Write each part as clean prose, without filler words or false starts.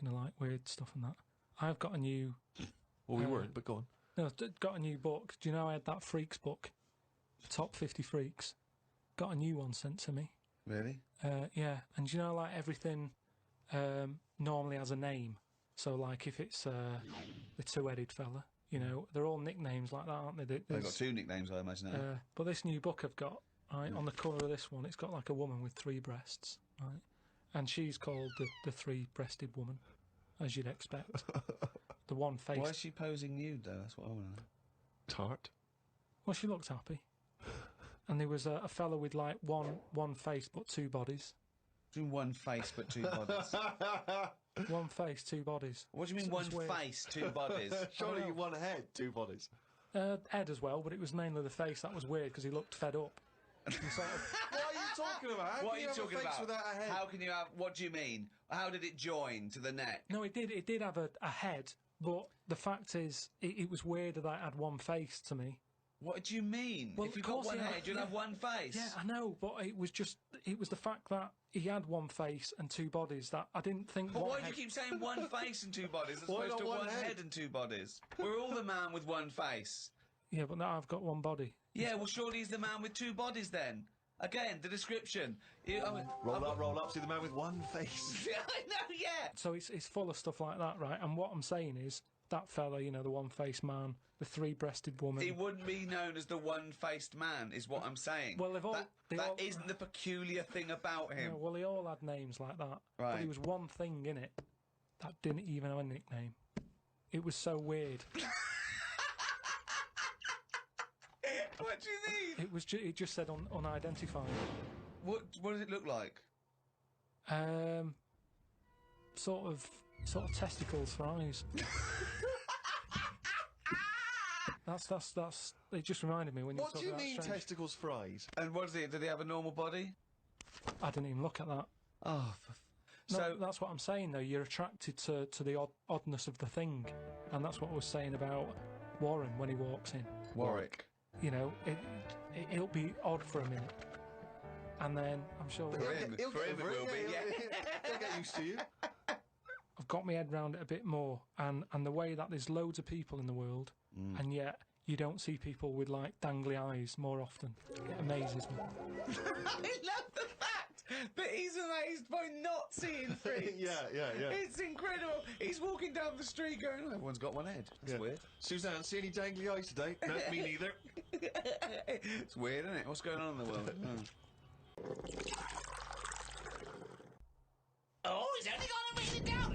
talking of like weird stuff and that, I've got a new... Well, we weren't, but go on. No, got a new book. Do you know I had that Freaks book? Top 50 Freaks. Got a new one sent to me. Really? Yeah, and do you know, like, everything normally has a name. So, like, if it's the two-headed fella, you know, they're all nicknames like that, aren't they? They've got two nicknames, I imagine. But this new book I've got, right, on the cover of this one, it's got, like, a woman with 3 breasts, right? And she's called the three-breasted woman, as you'd expect. The one face. Why is she posing nude, though? That's what I want to know. Tart. Well, she looked happy. And there was a fella with, like, one face but 2 bodies. Doing one face but 2 bodies. One face, 2 bodies. What do you mean one face, 2 bodies? Surely you one head, 2 bodies. Head as well, but it was mainly the face that was weird because he looked fed up. What are you talking about? How What can are you talking have a face about? without a head? How can you have... What do you mean? How did it join to the neck? No, it did have a head, but the fact is, it was weird that it had one face to me. What do you mean? Well, if you've got one head, you'll have one face. Yeah, I know, but it was the fact that he had one face and 2 bodies that I didn't think... But why do you keep saying one face and 2 bodies as opposed to one head and 2 bodies? We're all the man with one face. Yeah, but now I've got one body. Yeah, well, surely he's the man with 2 bodies then. Again, the description. Roll up, see the man with one face. Yeah, I know, yeah. So it's full of stuff like that, right? And what I'm saying is, that fella, you know, the one-faced man, the 3-breasted woman... He wouldn't be known as the one-faced man, is what I'm saying. Well, that isn't the peculiar thing about him. No, well, they all had names like that. Right. But there was one thing in it that didn't even have a nickname. It was so weird. What do you mean? It just said unidentified. What does it look like? Sort of testicles for eyes. That's. It just reminded me when you. What do you mean testicles for eyes? And what is it? Do they have a normal body? I didn't even look at that. Oh, so that's what I'm saying though. You're attracted to the oddness of the thing, and that's what I was saying about Warren when he walks in. Warwick. You know, it'll be odd for a minute, and then I'm sure For him it will be. Yeah. He'll get used to you. I've got my head round it a bit more, and the way that there's loads of people in the world, and yet you don't see people with like dangly eyes more often. It amazes me. I love the fact that he's amazed by not seeing freaks. Yeah. It's incredible. He's walking down the street going, oh, everyone's got one head. That's weird. Suzanne, see any dangly eyes today? No, me neither. It's weird, isn't it? What's going on in the world? Oh, he's only got to read it down.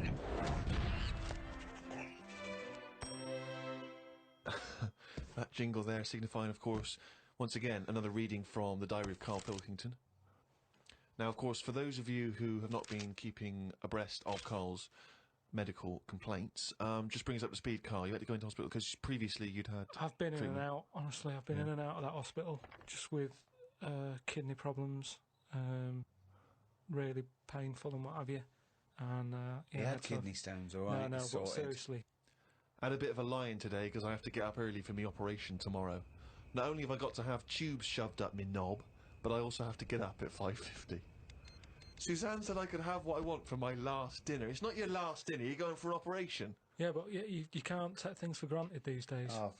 That jingle there signifying, of course, once again, another reading from the Diary of Karl Pilkington. Now, of course, for those of you who have not been keeping abreast of Karl's medical complaints, just bring us up to speed, Karl. You had to go into hospital because previously you'd had... I've been in and out, honestly. I've been in and out of that hospital just with kidney problems, really painful and what have you. And, He had kidney stones, all right? No, but seriously. I had a bit of a lie-in today because I have to get up early for my operation tomorrow. Not only have I got to have tubes shoved up my knob, but I also have to get up at 5:50. Suzanne said I could have what I want for my last dinner. It's not your last dinner, you're going for an operation. Yeah, but you can't take things for granted these days. Oh,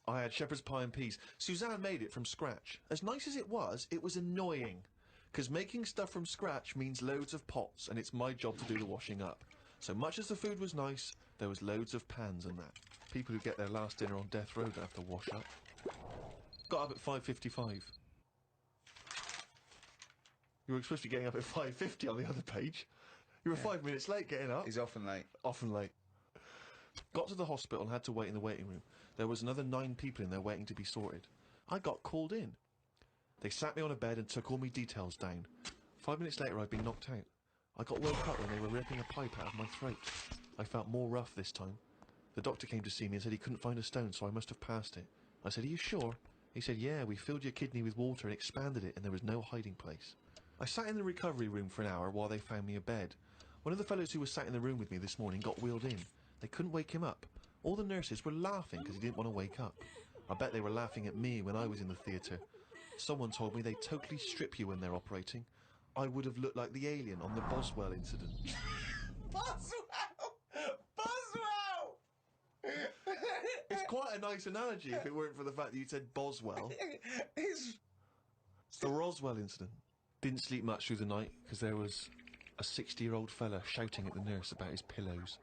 I had shepherd's pie and peas. Suzanne made it from scratch. As nice as it was annoying. Because making stuff from scratch means loads of pots, and it's my job to do the washing up. So much as the food was nice, there was loads of pans and that. People who get their last dinner on death row don't have to wash up. Got up at 5:55. You were supposed to be getting up at 5:50 on the other page. You were 5 minutes late getting up. He's often late. Often late. Got to the hospital and had to wait in the waiting room. There was another 9 people in there waiting to be sorted. I got called in. They sat me on a bed and took all my details down. 5 minutes later I'd been knocked out. I got woke up when they were ripping a pipe out of my throat. I felt more rough this time. The doctor came to see me and said he couldn't find a stone, so I must have passed it. I said, "Are you sure?" He said, "Yeah, we filled your kidney with water and expanded it and there was no hiding place." I sat in the recovery room for an hour while they found me a bed. One of the fellows who was sat in the room with me this morning got wheeled in. They couldn't wake him up. All the nurses were laughing because he didn't want to wake up. I bet they were laughing at me when I was in the theatre. Someone told me they totally strip you when they're operating. I would have looked like the alien on the Boswell incident. Boswell! quite a nice analogy if it weren't for the fact that you said Boswell. It's The Roswell incident. Didn't sleep much through the night because there was a 60-year-old fella shouting at the nurse about his pillows.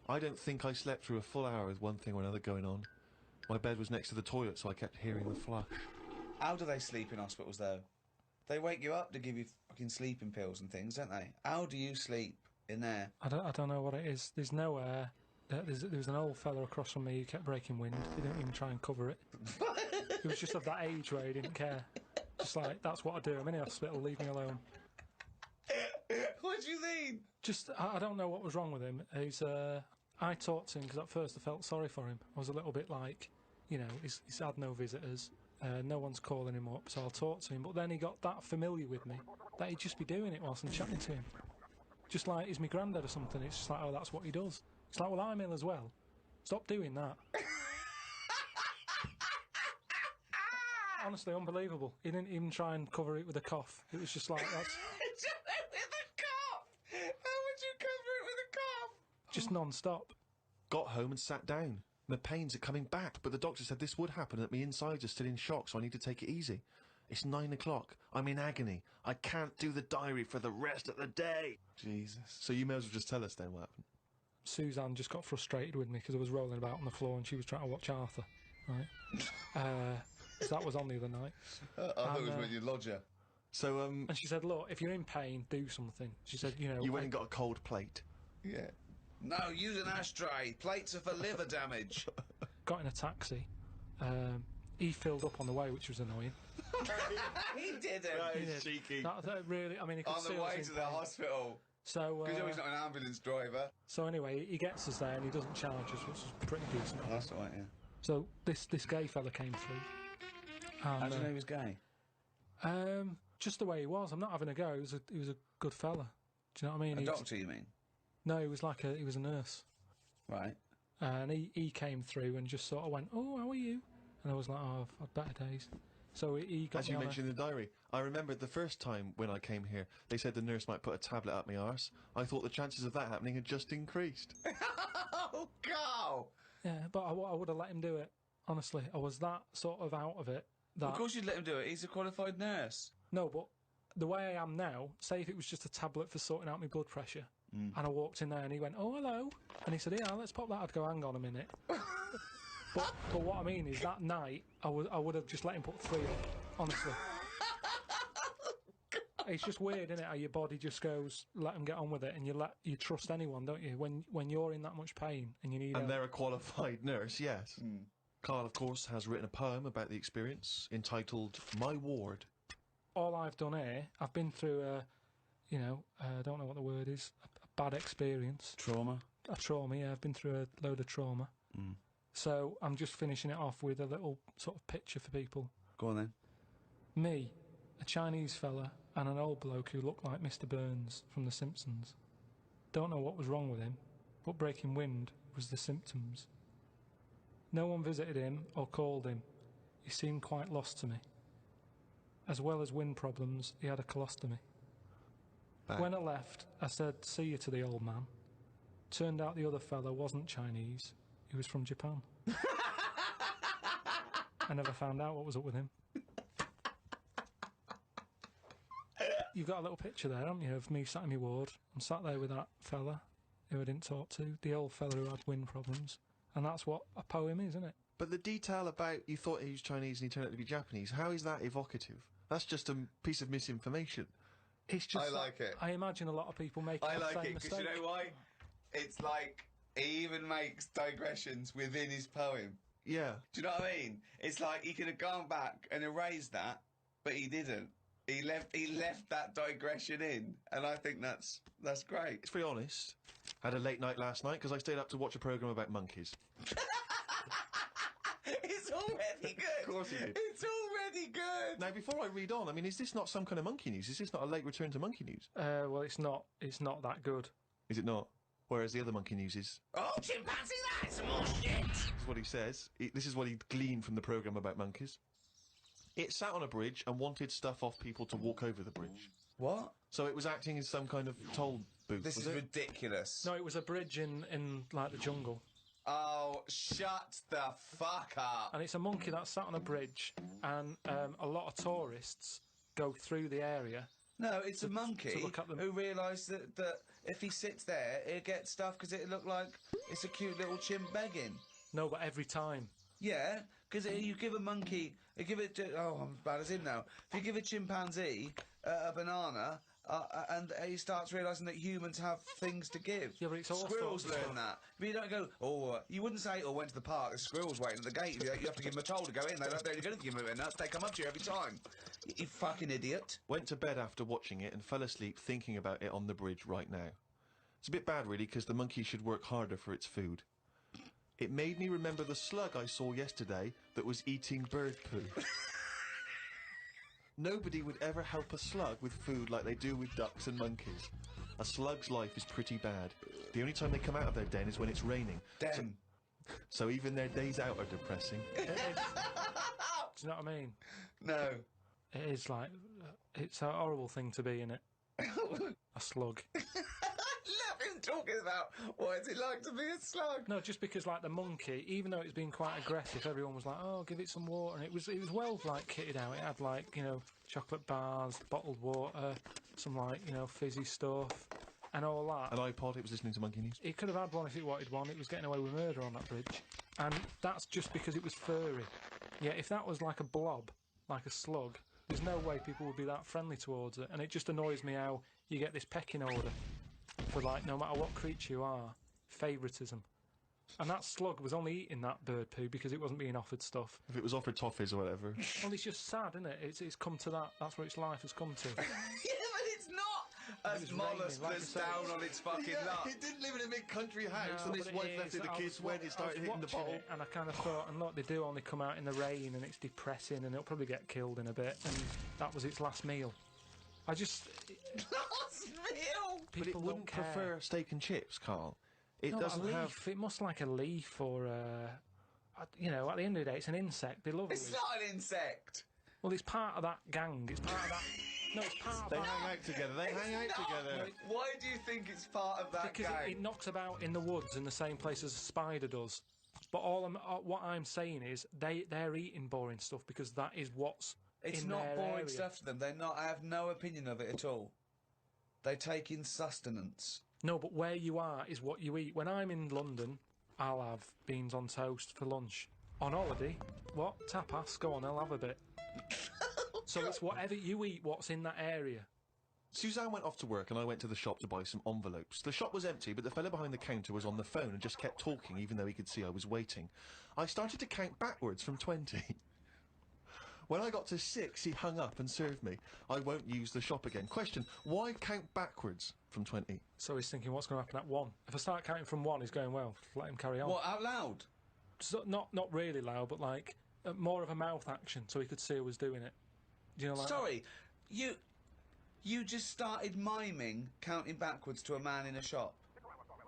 I don't think I slept through a full hour with one thing or another going on. My bed was next to the toilet, so I kept hearing the flush. How do they sleep in hospitals, though? They wake you up to give you fucking sleeping pills and things, don't they? How do you sleep in there? I don't know what it is. There's no air. There was an old fella across from me who kept breaking wind. He didn't even try and cover it. He was just of that age where he didn't care. Just like, that's what I do. I'm in the hospital, leave me alone. What do you mean? Just, I don't know what was wrong with him. I talked to him because at first I felt sorry for him. I was a little bit like, you know, he's had no visitors. No one's calling him up, so I'll talk to him. But then he got that familiar with me that he'd just be doing it whilst I'm chatting to him. Just like he's my granddad or something. It's just like, oh, that's what he does. It's like, well, I'm ill as well. Stop doing that. Honestly, unbelievable. He didn't even try and cover it with a cough. It was just like, that's... With a cough? How would you cover it with a cough? just non-stop. Got home and sat down. My pains are coming back, but the doctor said this would happen and that my insides are still in shock, so I need to take it easy. It's 9 o'clock. I'm in agony. I can't do the diary for the rest of the day. Jesus. So you may as well just tell us then what happened. Suzanne just got frustrated with me because I was rolling about on the floor and she was trying to watch Arthur, right? So that was on the other night. I thought it was with your lodger. So, And she said, look, if you're in pain, do something. She said, you know... you went and got a cold plate. Yeah. No, use an ashtray. Plates are for liver damage. Got in a taxi. He filled up on the way, which was annoying. He didn't. That He is did. cheeky. That really... I mean, he could On see the I was way in to the pain. hospital. So, Because he's not an ambulance driver. so anyway, he gets us there and he doesn't charge us, which is pretty decent. Oh, that's all right, yeah. So this gay fella came through. And, How do you know he was gay? just the way he was. I'm not having a go. He was a good fella. Do you know what I mean? A doctor, you mean? No, he was he was a nurse. Right. And he came through and just sort of went, oh, how are you? And I was like, oh, I've had better days. So he got As me you on mentioned in the diary, I remember the first time when I came here, they said the nurse might put a tablet up my arse. I thought the chances of that happening had just increased. Oh, Karl! Yeah, but I would have let him do it. Honestly, I was that sort of out of it. That Of course you'd let him do it. He's a qualified nurse. No, but the way I am now, say if it was just a tablet for sorting out my blood pressure, and I walked in there and he went, oh, hello, and he said, yeah, let's pop that. I'd go, hang on a minute. but what I mean is that night, I would have just let him put 3 up, honestly. It's just weird, isn't it, how your body just goes, let them get on with it, and you trust anyone, don't you? When you're in that much pain and you need And help. they're a qualified nurse, yes. Karl, of course, has written a poem about the experience entitled My Ward. All I've done here, I've been through I don't know what the word is, a bad experience. Trauma. A trauma, yeah, I've been through a load of trauma. So I'm just finishing it off with a little sort of picture for people. Go on then. Me, a Chinese fella, and an old bloke who looked like Mr. Burns from The Simpsons. Don't know what was wrong with him, but breaking wind was the symptoms. No one visited him or called him. He seemed quite lost to me. As well as wind problems, he had a colostomy. Back. When I left, I said, see you to the old man. Turned out the other fella wasn't Chinese. He was from Japan. I never found out what was up with him. You've got a little picture there, haven't you, of me sat in my ward. I'm sat there with that fella who I didn't talk to, the old fella who had wind problems. And that's what a poem is, isn't it? But the detail about you thought he was Chinese and he turned out to be Japanese, how is that evocative? That's just a piece of misinformation. It's just I like it. I imagine a lot of people make I the like same it because mistake. you know why? It's like he even makes digressions within his poem. Yeah. Do you know what I mean? It's like he could have gone back and erased that, but he didn't. He left that digression in, and I think that's great. To be honest, had a late night last night because I stayed up to watch a programme about monkeys. It's already good. Of course he did. It's already good. Now, before I read on, I mean, is this not some kind of monkey news? Is this not a late return to monkey news? Well, it's not that good. Is it not? Whereas the other monkey news is... Oh, chimpanzee, that's some more shit. This is what he says. This is what he gleaned from the programme about monkeys. It sat on a bridge and wanted stuff off people to walk over the bridge. What? So it was acting as some kind of toll booth, This was is it? ridiculous. No, it was a bridge in like the jungle. Oh, shut the fuck up. And it's a monkey that's sat on a bridge, and a lot of tourists go through the area. No, it's a monkey look at them. who realised that if he sits there, he'll get stuff because it look like it's a cute little chimp begging. No, but every time. Yeah, because you give a monkey, you give it. I'm as bad as him now. If you give a chimpanzee a banana, and he starts realising that humans have things to give. Yeah, but it's all squirrels sorts of learn stuff. that. But you don't go. You wouldn't say, went to the park. There's squirrels waiting at the gate. You have to give them a toll to go in. They're only going to give them a nuts. They come up to you every time. You fucking idiot. Went to bed after watching it and fell asleep thinking about it on the bridge right now. It's a bit bad, really, because the monkey should work harder for its food. It made me remember the slug I saw yesterday that was eating bird poo. Nobody would ever help a slug with food like they do with ducks and monkeys. A slug's life is pretty bad. The only time they come out of their den is when it's raining. Den. So even their days out are depressing. It is. Do you know what I mean? No. It is like, it's a horrible thing to be, innit? A slug. Love him talking about what is it like to be a slug. No, just because, like, the monkey, even though it's been quite aggressive, everyone was like, oh, give it some water. And it was well, like, kitted out. It had, like, you know, chocolate bars, bottled water, some, like, you know, fizzy stuff, and all that. An iPod, it was listening to Monkey News. It could have had one if it wanted one. It was getting away with murder on that bridge. And that's just because it was furry. Yeah, if that was like a blob, like a slug, there's no way people would be that friendly towards it. And it just annoys me how you get this pecking order for, like, no matter what creature you are, favouritism. And that slug was only eating that bird poo because it wasn't being offered stuff. If it was offered toffees or whatever. Well, it's just sad, isn't it? It's come to that. That's where its life has come to. Yeah, but it's not as was mollusk raining, like that's you say. down on its fucking luck. It didn't live in a mid-country house, No, and its but wife it left is. it. The I kids was went, it started hitting the watching bottle. it, and I kind of thought, and look, they do only come out in the rain, and it's depressing, and it'll probably get killed in a bit. And that was its last meal. I just Last meal. But it people wouldn't don't care. prefer steak and chips, Carl. It No, doesn't a leaf. have... It must like a leaf or you know. At the end of the day, it's an insect. They love a It's leaf. not an insect. Well, it's part of that gang. It's part of that. No, it's part of They that. hang out together. They hang out It's not. together. Why do you think it's part of that Because gang? it knocks about in the woods in the same place as a spider does. But what I'm saying is they're eating boring stuff because that is what's It's in not their boring area. stuff to them. They're not. I have no opinion of it at all. They take in sustenance. No, but where you are is what you eat. When I'm in London, I'll have beans on toast for lunch. On holiday, what? Tapas? Go on, I'll have a bit. So it's whatever you eat, what's in that area. Suzanne went off to work and I went to the shop to buy some envelopes. The shop was empty, but the fella behind the counter was on the phone and just kept talking even though he could see I was waiting. I started to count backwards from 20. When I got to 6, he hung up and served me. I won't use the shop again. Question, why count backwards from 20? So he's thinking, what's going to happen at 1? If I start counting from 1, he's going, well, let him carry on. What, out loud? So, not really loud, but like more of a mouth action so he could see I was doing it. Do you know, like Sorry, you just started miming counting backwards to a man in a shop.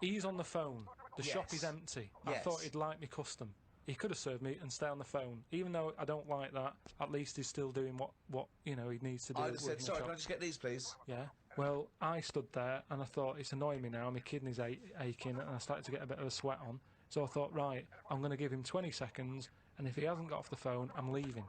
He's on the phone. The shop Yes. is empty. I Yes. thought he'd like me custom. He could have served me and stay on the phone. Even though I don't like that, at least he's still doing what you know he needs to do. I'd have said, working the sorry, shop. can I just get these, please? Yeah. Well, I stood there and I thought it's annoying me now. My kidneys aching and I started to get a bit of a sweat on. So I thought, right, I'm going to give him 20 seconds, and if he hasn't got off the phone, I'm leaving.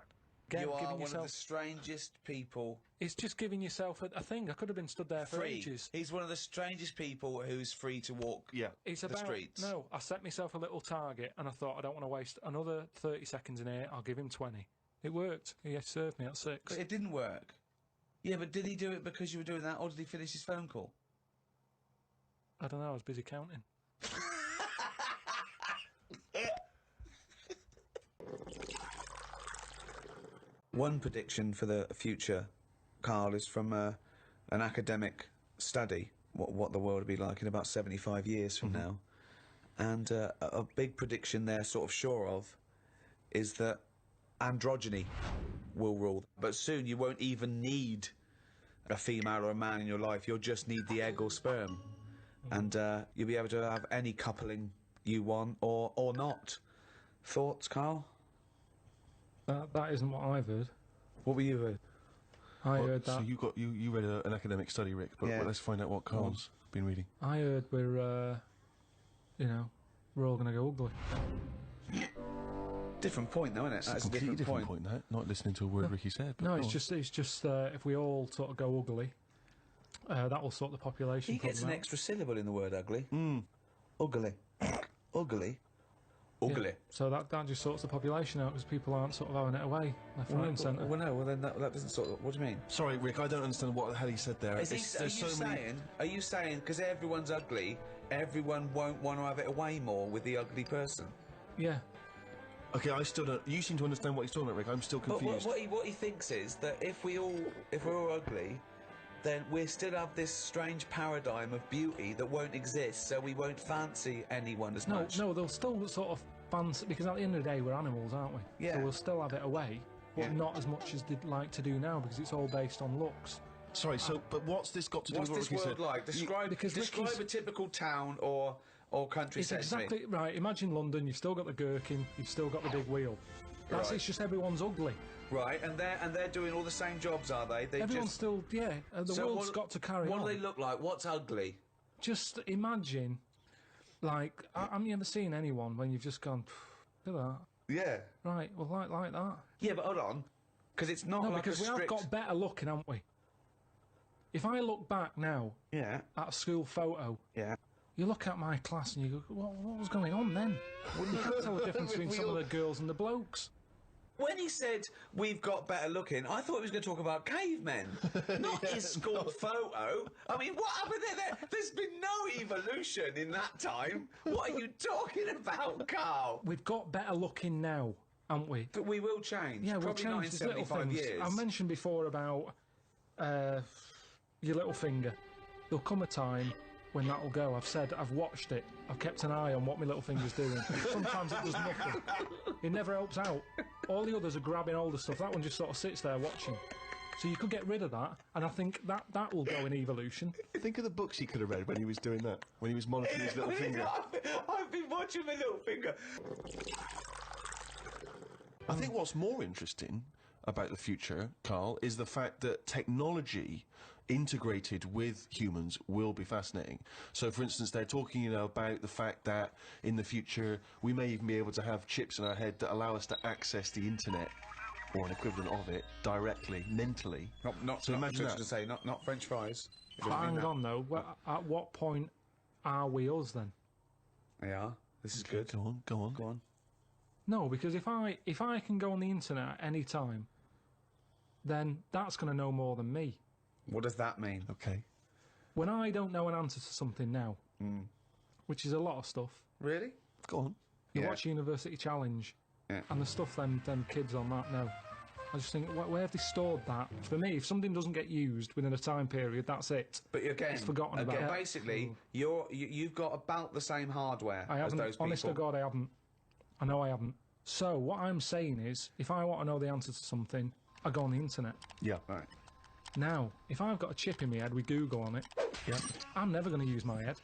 You are giving one yourself. of the strangest people. It's just giving yourself a thing. I could have been stood there for Free. ages. He's one of the strangest people who's free to walk. Yeah. It's the about streets. No, I set myself a little target, and I thought I don't want to waste another 30 seconds in here. I'll give him 20. It worked. He served me at 6. But it didn't work. Yeah, but did he do it because you were doing that, or did he finish his phone call? I don't know. I was busy counting. One prediction for the future, Karl, is from an academic study, what the world will be like in about 75 years from now. And a big prediction they're sort of sure of is that androgyny will rule. But soon you won't even need a female or a man in your life. You'll just need the egg or sperm. And you'll be able to have any coupling you want or not. Thoughts, Karl? That isn't what I've heard. What were you heard? I heard So that. you read an academic study, Rick, but Yeah. let's find out what Carl's been reading. I heard we're, you know, we're all going to go ugly. Different point, though, isn't it? It's a That's a completely different different point, that. Not listening to a word Ricky said. But No, go it's on. just if we all sort of go ugly, that will sort the population He gets an problem out. extra syllable in the word ugly. Ugly. Ugly. Ugly. Yeah. So that just sorts the population out because people aren't sort of having it away left, right, and centre. Well, no, well, then that doesn't sort of... What do you mean? Sorry, Rick, I don't understand what the hell he said there. Are you saying, because everyone's ugly, everyone won't want to have it away more with the ugly person? Yeah. Okay, I still don't... You seem to understand what he's talking about, Rick. I'm still But confused. what he thinks is that if we're all ugly, then we still have this strange paradigm of beauty that won't exist, so we won't fancy anyone as much. No, they'll still sort of fancy, because at the end of the day we're animals, aren't we? Yeah. So we'll still have it away, but Yeah. not as much as they'd like to do now because it's all based on looks. Sorry, but what's this got to do What's with what this Ricky world said? like? Describe Ricky's- a typical town or country It's set to me. exactly right. Imagine London. You've still got the gherkin. You've still got the big wheel. That's Right. It's just everyone's ugly. Right, and they're doing all the same jobs, are they? Everyone's still the So world's what- got to carry What on. do they look like? What's ugly? Just imagine, like, have you ever seen anyone when you've just gone, look at that? Yeah. Right, well, like that. Yeah, but hold on, because it's not No, like because a we strict... have got better looking, haven't we? If I look back now Yeah, at a school photo, yeah. you look at my class and you go, what was going on then? You can't tell the difference between some of the girls and the blokes. When he said we've got better looking, I thought he was going to talk about cavemen, not his school photo. I mean, what happened there? There's been no evolution in that time. What are you talking about, Karl? We've got better looking now, haven't we? But we will change. Yeah, we'll Probably change not in these little 75 things. years. I mentioned before about your little finger. There'll come a time when that'll go. I've watched it. I've kept an eye on what my little finger's doing. Sometimes it does nothing. It never helps out. All the others are grabbing all the stuff. That one just sort of sits there watching. So you could get rid of that, and I think that will go in evolution. Think of the books he could have read when he was doing that, when he was monitoring his little finger. I've been watching my little finger. I think what's more interesting about the future, Karl, is the fact that technology integrated with humans will be fascinating. So, for instance, they're talking, about the fact that in the future we may even be able to have chips in our head that allow us to access the internet or an equivalent of it directly, mentally. So imagine that. To say, not French fries. But hang on though, at what point are we us then? Yeah, this is good. Go on. Go on. No, because if I can go on the internet at any time, then that's going to know more than me. What does that mean? Okay. When I don't know an answer to something now, which is a lot of stuff, Really? Go on. you Yeah. watch University Challenge, Yeah. and the stuff them kids on that now. I just think, where have they stored that? For me, if something doesn't get used within a time period, that's it. But again, It's forgotten about. again, Yeah. basically, you've got about the same hardware I as haven't. those people. Honest to God, I haven't. I know I haven't. So what I'm saying is, if I want to know the answer to something, I go on the internet. Yeah. Right. Now, if I've got a chip in my head with Google on it, Yeah. I'm never going to use my head.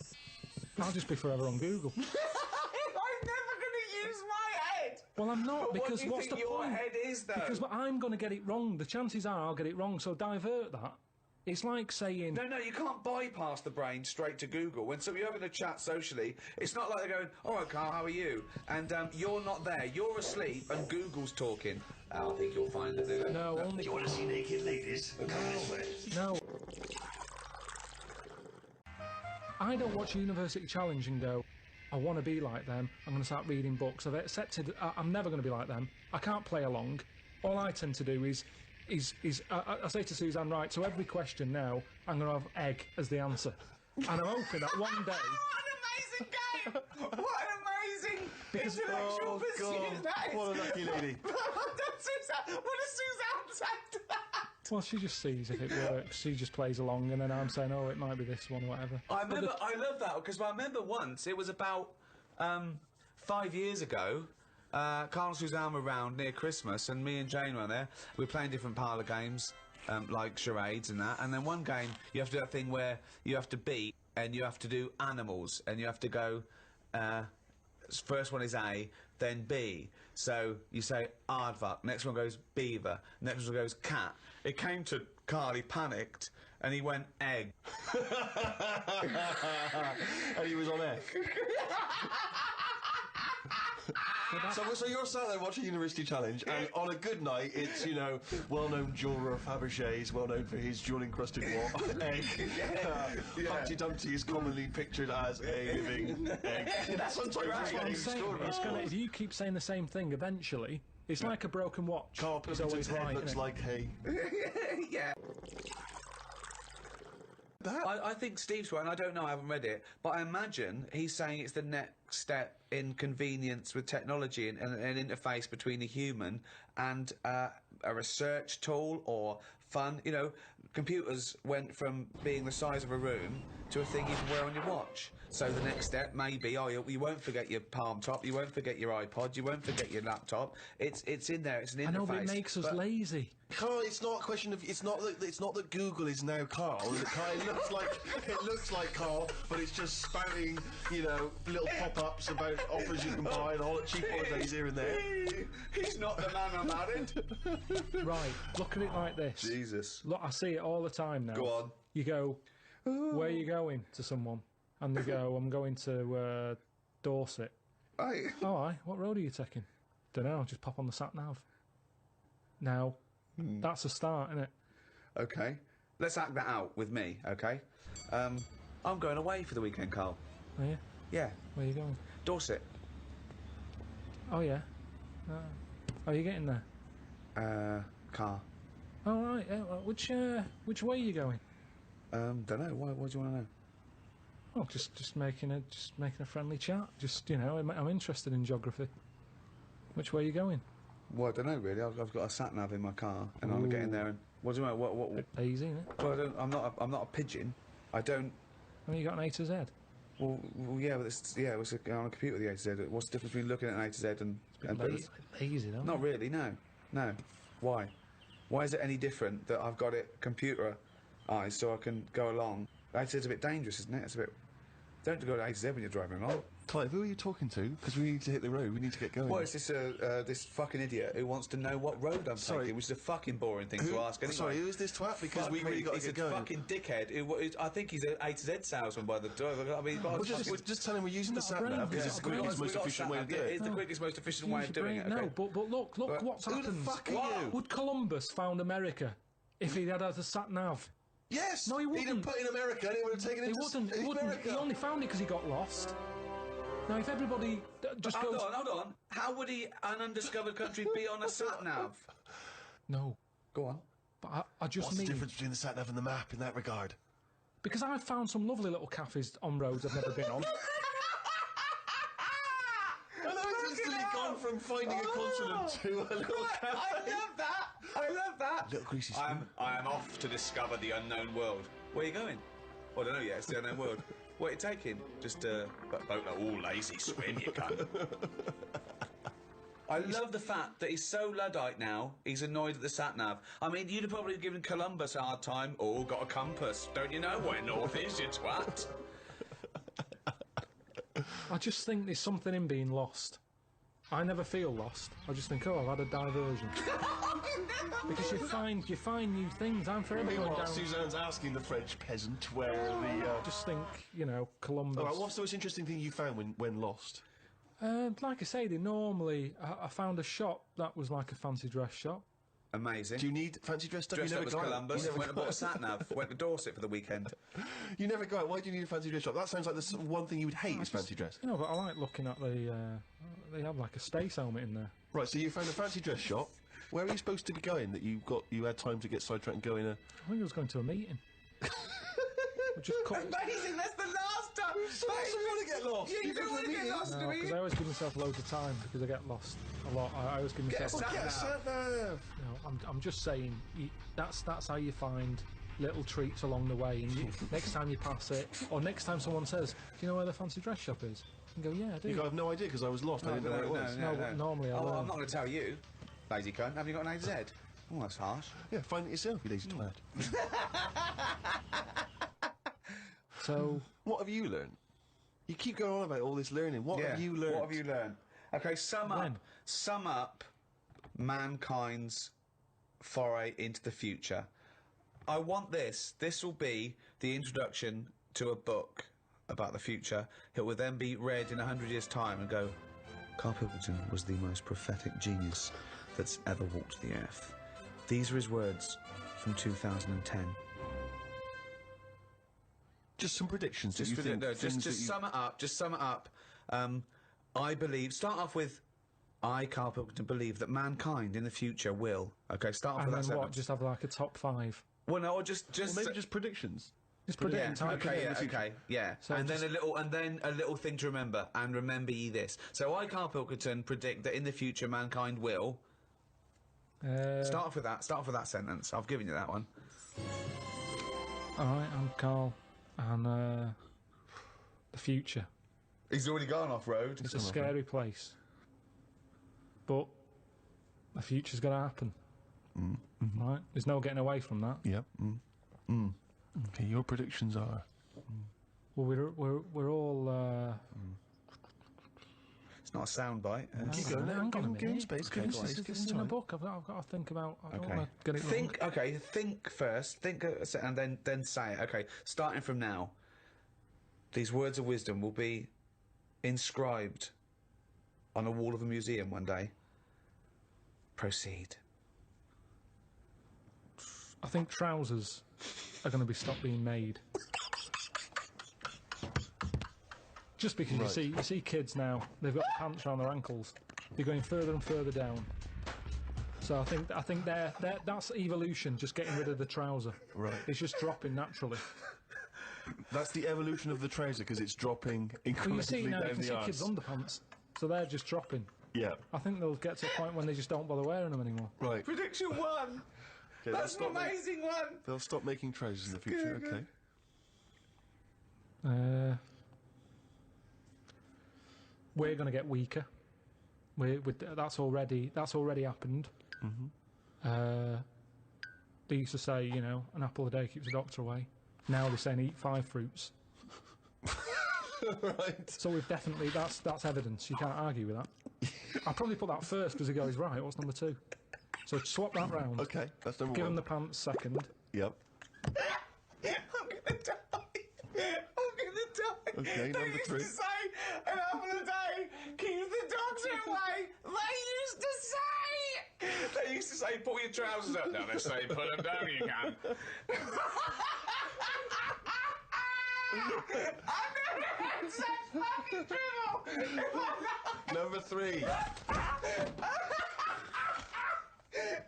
I'll just be forever on Google. I'm never going to use my head. Well, I'm not, But because what do you what's think the your point? head is, though? Because I'm going to get it wrong. The chances are I'll get it wrong, so divert that. It's like saying... No, you can't bypass the brain straight to Google. When you're having a chat socially, it's not like they're going, all right, Karl, how are you? And you're not there. You're asleep and Google's talking. I think you'll find that. No, only... You want to see naked ladies? Come this way. No. I don't watch University Challenge and go, I want to be like them, I'm going to start reading books. I've accepted I'm never going to be like them. I can't play along. All I tend to do is I say to Suzanne, right, so every question now, I'm going to have egg as the answer. And I'm hoping that one day... What an amazing game! What an amazing intellectual pursuit that is! What a lucky lady. What does Suzanne say to that? Well, she just sees if it works. She just plays along, and then I'm saying, oh, it might be this one or whatever. I love that, because I remember once, it was about 5 years ago, Karl and Suzanne were round near Christmas, and me and Jane were there. We were playing different parlour games, like charades and that, and then one game, you have to do that thing where you have to beat, and you have to do animals, and you have to go, first one is A, then B. So you say aardvark, next one goes beaver, next one goes cat. It came to Karl, he panicked, and he went egg. And he was on air. So you're sat there watching University Challenge, and on a good night, it's, you know, well-known jeweller Fabergé's, well known for his jewel-encrusted egg. Humpty Dumpty is commonly pictured as a living egg. Sometimes it's getting extraordinary. If you keep saying the same thing, eventually, it's like a broken watch. Karl It's Pilkington's always head right, looks innit? like hay. Yeah. I think Steve's right, and I don't know, I haven't read it, but I imagine he's saying it's the next step in convenience with technology and an interface between a human and a research tool or fun. You know, computers went from being the size of a room to a thing you can wear on your watch. So the next step may be, you won't forget your palm top, you won't forget your iPod, you won't forget your laptop. It's in there, it's an interface. I know, but it makes us lazy. Karl, it's not a question of it's not that Google is now Karl. It looks like Karl, but it's just spouting, you know, little pop-ups about offers you can buy and cheap holidays here and there. He's not the man I'm married. Right, look at it like this. Jesus. Look, I see it all the time now. Go on. You go, where are you going, to someone? And they go, I'm going to Dorset. Aye. Oh, aye, what road are you taking? Don't know, just pop on the sat-nav. Now, that's a start, isn't it? Okay. Let's act that out with me, okay? I'm going away for the weekend, Karl. Are you? Yeah. Where are you going? Dorset. Oh, yeah. Are you getting there? Car. Oh, right, yeah, well, which way are you going? Don't know. What do you want to know? Oh, just making a friendly chat. Just, you know, I'm interested in geography. Which way are you going? Well, I don't know really. I've got a sat nav in my car, and I'm getting there. And what do you mean? What? Easy, isn't it? Well, I'm not a pigeon. I don't. I mean, you got an A to Z. Well, yeah, but it's on a computer. The A to Z. What's the difference between looking at an A to Z and Lazy, though. Not really. No. Why? Why is it any different that I've got it computerized so I can go along? A to Z's a bit dangerous, isn't it? It's a bit. Don't go to A to Z when you're driving along. Clive, who are you talking to? Because we need to hit the road. We need to get going. Well, it's this fucking idiot who wants to know what road I'm taking, which is a fucking boring thing to ask. Anyway. Sorry, who is this twat? Because we really got to get going. He's a fucking dickhead. I think he's an A to Z salesman by the door. I mean, just tell him we're using the sat nav because it's the quickest, most efficient way to do it. It's the quickest, most efficient way of doing it. No, but look what's happened. Who the fuck are you? Would Columbus found America if he had a sat nav? Yes! No, he wouldn't. He'd have put in America and he would have taken it to He wouldn't. America. He only found it because he got lost. Now, if everybody just hold goes... Hold on. How would an undiscovered country be on a sat-nav? No. Go on. But I just What's mean... the difference between the sat nav and the map in that regard? Because I've found some lovely little cafes on roads I've never been on. And I've instantly gone from finding a continent to a little cafe. I love that! Little greasy spoon. I am off to discover the unknown world. Where are you going? Well, I don't know yet, it's the unknown world. What are you taking? Just a boat, lazy swim, you cunt. I love the fact that he's so Luddite now, he's annoyed at the sat-nav. I mean, you'd have probably given Columbus a hard time. Oh, got a compass. Don't you know where north is, you twat? I just think there's something in being lost. I never feel lost. I just think, I've had a diversion. Because you find new things. I'm forever going down... Suzanne's asking the French peasant where the... Just think, Columbus... All right, what's the most interesting thing you found when lost? Like I say, I found a shop that was like a fancy dress shop. Amazing. Do you need fancy dress stuff? Dressed You up never as go Columbus, out. went and bought a sat-nav, went to Dorset for the weekend. You never go out. Why do you need a fancy dress shop? That sounds like the one thing you would hate is fancy dress. But I like looking at they have like a space helmet in there. Right, so you found a fancy dress shop. Where are you supposed to be going that you had time to get sidetracked and go in a... I think I was going to a meeting. Amazing, that's the last time! You want to get lost? Yeah, you don't want to get lost, do because we? I always give myself loads of time because I get lost a lot. I always give myself... Get a sat nav! I'm just saying, that's how you find little treats along the way. And next time you pass it, or next time someone says, do you know where the fancy dress shop is? You can go, yeah, I do. You go, I have no idea because I was lost. I didn't know where it was. No, but normally I learn. I'm not going to tell you, lazy cunt. Have you got an A to Z? Oh, that's harsh. Yeah, find it yourself, you lazy twat. So... What have you learned? You keep going on about all this learning. What have you learned? What have you learned? Okay, sum up mankind's foray into the future. I want this. This will be the introduction to a book about the future. It will then be read in 100 years' time and go, Karl Pilkington was the most prophetic genius that's ever walked the earth. These are his words from 2010. Just some predictions. Just sum it up. Just sum it up. I believe. Start off with, I, Karl Pilkington, believe that mankind in the future will. Okay, start off And with that then what? sentence. Just have like a top 5. Well, no, or just Well, maybe just predictions. Just predicting yeah, time. okay, yeah, okay, yeah. So and just- then a little thing to remember. And remember ye this. So I, Karl Pilkington, predict that in the future mankind will. Start off with that. Start off with that sentence. I've given you that one. Alright, I'm Karl. And the future. He's already gone off road. It's a scary place. But the future's got to happen. Right? There's no getting away from that. Yep. Okay, your predictions are. Well, we're all. It's not a soundbite. Keep going. Hang on a Give him minute. space. This Give him is space. in a book. I've got to think about. I don't Okay. want to get it wrong. Think first. Think and then say it. Okay, starting from now. These words of wisdom will be inscribed on a wall of a museum one day. Proceed. I think trousers are going to be stopped being made. Just because you see kids now, they've got pants around their ankles. They're going further and further down. So I think that's evolution, just getting rid of the trouser. Right. It's just dropping naturally. That's the evolution of the trouser because it's dropping Well, you see incrementally now, you down can the see arse. kids' underpants, so they're just dropping. Yeah. I think they'll get to a point when they just don't bother wearing them anymore. Right. Prediction 1. Okay, That's an amazing one. They'll stop making trousers in the future. Good. Okay. We're going to get weaker. That's already happened. They used to say, you know, an apple a day keeps the doctor away. Now they're saying eat 5 fruits. Right. So we've definitely that's evidence. You can't argue with that. I'll probably put that first because he goes right. What's number 2? So swap that round. Okay, that's number Give 1. him the pants second. Yep. I'm gonna die. Okay, They number used 3. to say an apple a day keeps the doctor away. They used to say pull your trousers up. Now they say put them down. You can. I've never had such fucking dribble. Number 3.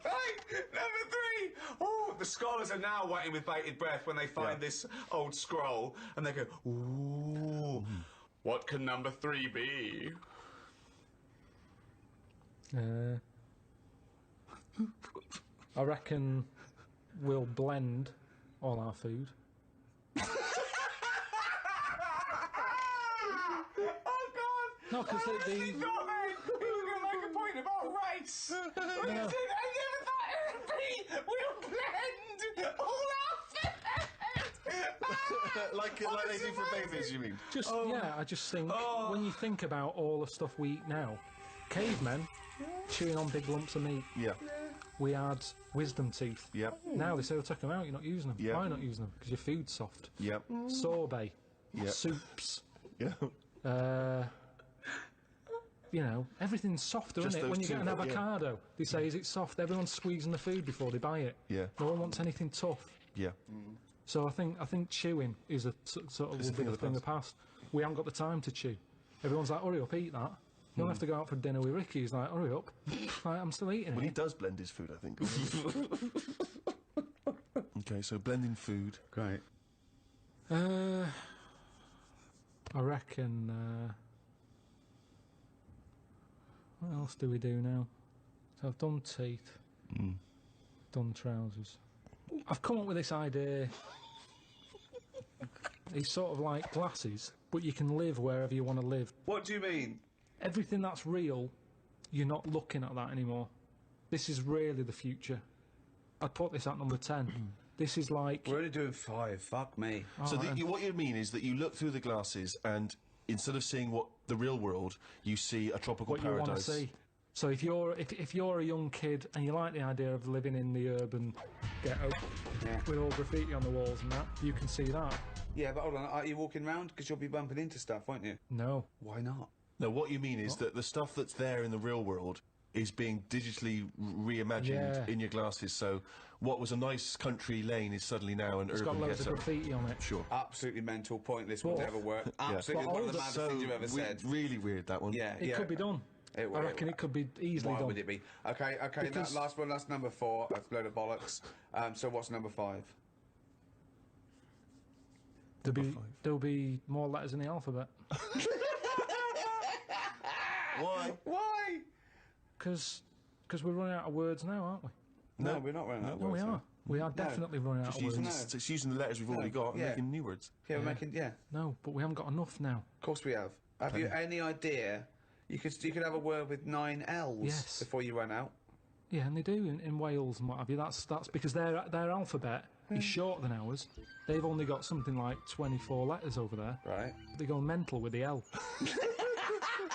Right, number 3. Oh, the scholars are now waiting with bated breath when they find this old scroll, and they go, "Ooh, what can number 3 be?" I reckon we'll blend all our food. Oh God! No, because Not me. He was going to make a point about race. But he said, I never thought it would be. We'll blend all our food. like they do for babies, you mean? I just think when you think about all the stuff we eat now, cavemen chewing on big lumps of meat. Yeah. We had wisdom teeth. Yep. Now they say, well, take them out, you're not using them. Yeah. Why not using them? Because your food's soft. Yep. Sorbet. Yeah. Soups. Yeah. You know, everything's softer, Just isn't it? When those you get two, an yeah. avocado, they say, is it soft? Everyone's squeezing the food before they buy it. Yeah. No one wants anything tough. Yeah. So I think chewing is a sort of It's a thing of the thing of the past. We haven't got the time to chew. Everyone's like, hurry up, eat that. You don't have to go out for dinner with Ricky. He's like, hurry up. Like, I'm still eating Well, it. he does blend his food, I think. Okay, so blending food. Great. I reckon. What else do we do now? So I've done teeth, done trousers. I've come up with this idea. It's sort of like glasses, but you can live wherever you want to live. What do you mean? Everything that's real, you're not looking at that anymore. This is really the future. I'd put this at number 10. This is like... We're only doing 5. Fuck me. So what you mean is that you look through the glasses and instead of seeing what the real world, you see a tropical what you paradise. want to see. So if you're a young kid and you like the idea of living in the urban ghetto with all graffiti on the walls and that, you can see that. Yeah, but hold on. Are you walking round? Because you'll be bumping into stuff, won't you? No. Why not? No, what you mean is that the stuff that's there in the real world is being digitally reimagined Yeah. in your glasses. So what was a nice country lane is suddenly now an It's urban got loads of ghetto. graffiti on it. Sure. Absolutely mental, pointless, would Well, never work. Absolutely Well, one of the older- maddest things you've ever said. Really weird, that one. Yeah, It yeah. could be done. It I would- reckon it could be easily Why done. would it be? Okay, okay, Because- that last one, that's number 4. That's a load of bollocks. So what's number 5? There'll be more letters in the alphabet. Why? Why? Because we're running out of words now, aren't we? No, we're not running out of No, we words are. now. We are definitely running out Just of words. using, just using the letters we've already got and yeah. making new words. Yeah, we're making, yeah. No, but we haven't got enough now. Of course we have. Have you any idea? You could have a word with 9 L's Yes. before you run out. Yeah, and they do in Wales and what have you. That's because their alphabet is shorter than ours. They've only got something like 24 letters over there. Right. They go mental with the L.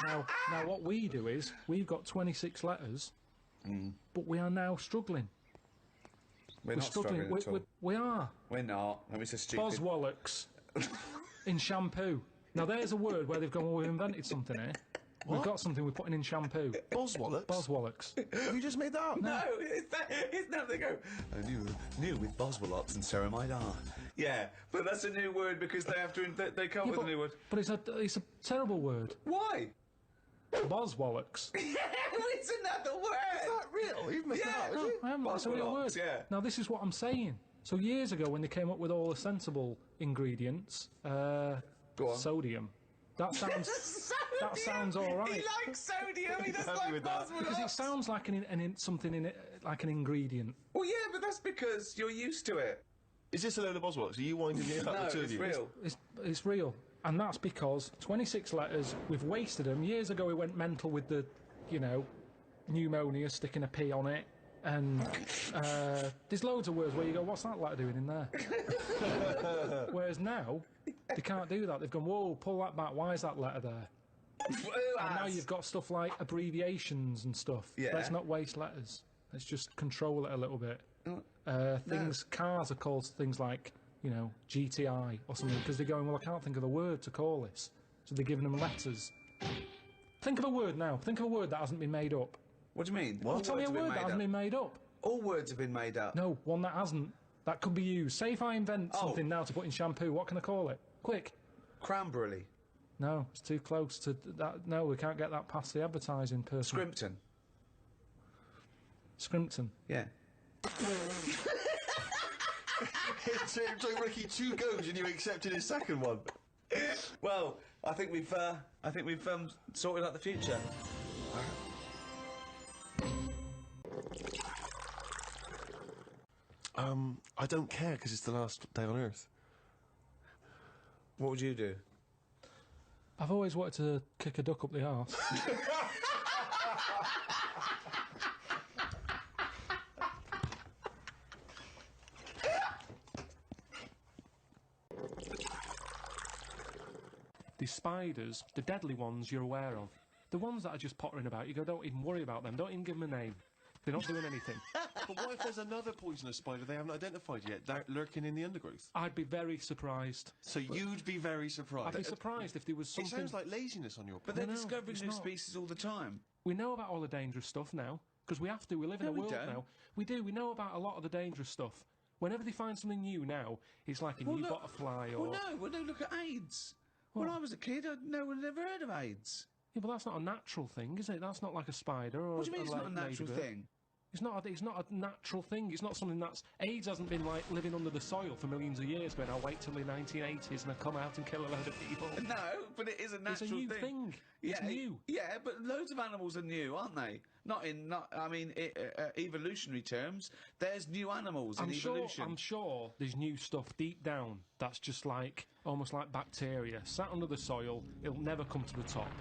now, what we do is we've got 26 letters, but we are now struggling. We're not struggling at all. We are. We're not. I mean, it's a stupid... Boswallocks in shampoo. Now there's a word where they've gone, well, we've invented something here. We've got something we're putting in shampoo. Boswallocks? Boswallocks. Have you just made that up? No, it's now they go, new with Boswallops and ceramide R. Yeah, but that's a new word because they have to, they come up with a new word. But it's a terrible word. Why? Boswallocks. It's another word. Is that real? You've made that up, No, have you? I haven't. That's a real word. Boswallocks, yeah. Now this is what I'm saying. So years ago, when they came up with all the sensible ingredients, Go on. sodium. That sounds. That sounds all right. He likes sodium. He doesn't happy like with that. Because it Boswallops. sounds like something in it, like an ingredient. Well, yeah, but that's because you're used to it. Is this a load of Boswallocks? Are you winding me up, No, the two of it's you? real. It's real, and that's because 26 letters. We've wasted them. Years ago, we went mental with the, pneumonia, sticking a P on it. And there's loads of words where you go, what's that letter doing in there? Whereas now, they can't do that. They've gone, whoa, pull that back. Why is that letter there? And now you've got stuff like abbreviations and stuff. Yeah. Let's not waste letters. Let's just control it a little bit. Cars are called things like, GTI or something, because they're going, well, I can't think of the word to call this. So they're giving them letters. Think of a word now. Think of a word that hasn't been made up. What do you mean? Well, tell me a word that hasn't been made up. All words have been made up. No, one that hasn't. That could be used. Say if I invent something now to put in shampoo, what can I call it? Quick. Cranberry. No, it's too close to that. No, we can't get that past the advertising person. Scrimpton. Scrimpton. Yeah. So Ricky, 2 goes and you accepted his second one. Well, I think we've sorted out the future. I don't care because it's the last day on Earth. What would you do? I've always wanted to kick a duck up the arse. The spiders, the deadly ones you're aware of. The ones that are just pottering about, you go, don't even worry about them, don't even give them a name. They're not doing anything. But what if there's another poisonous spider they haven't identified yet, lurking in the undergrowth? I'd be very surprised. So you'd be very surprised. I'd be surprised if there was It something... sounds like laziness on your But part. they're No, discovering it's new not. species all the time. We know about all the dangerous stuff now, because we have to. We live in No, a we world don't. now. We do. We know about a lot of the dangerous stuff. Whenever they find something new now, it's like a new look- butterfly or... Well, no, look at AIDS. When I was a kid, no one had ever heard of AIDS. Yeah, but that's not a natural thing, is it? That's not like a spider or What do you mean it's not a natural ladybird. thing? It's not a natural thing. It's not something that's... AIDS hasn't been, like, living under the soil for millions of years, going, I'll wait till the 1980s and I'll come out and kill a load of people. No, but it is a natural It's a new thing. It's new. Yeah, but loads of animals are new, aren't they? Evolutionary terms. There's new animals in evolution. I'm sure there's new stuff deep down that's just like, almost like bacteria, sat under the soil, it'll never come to the top,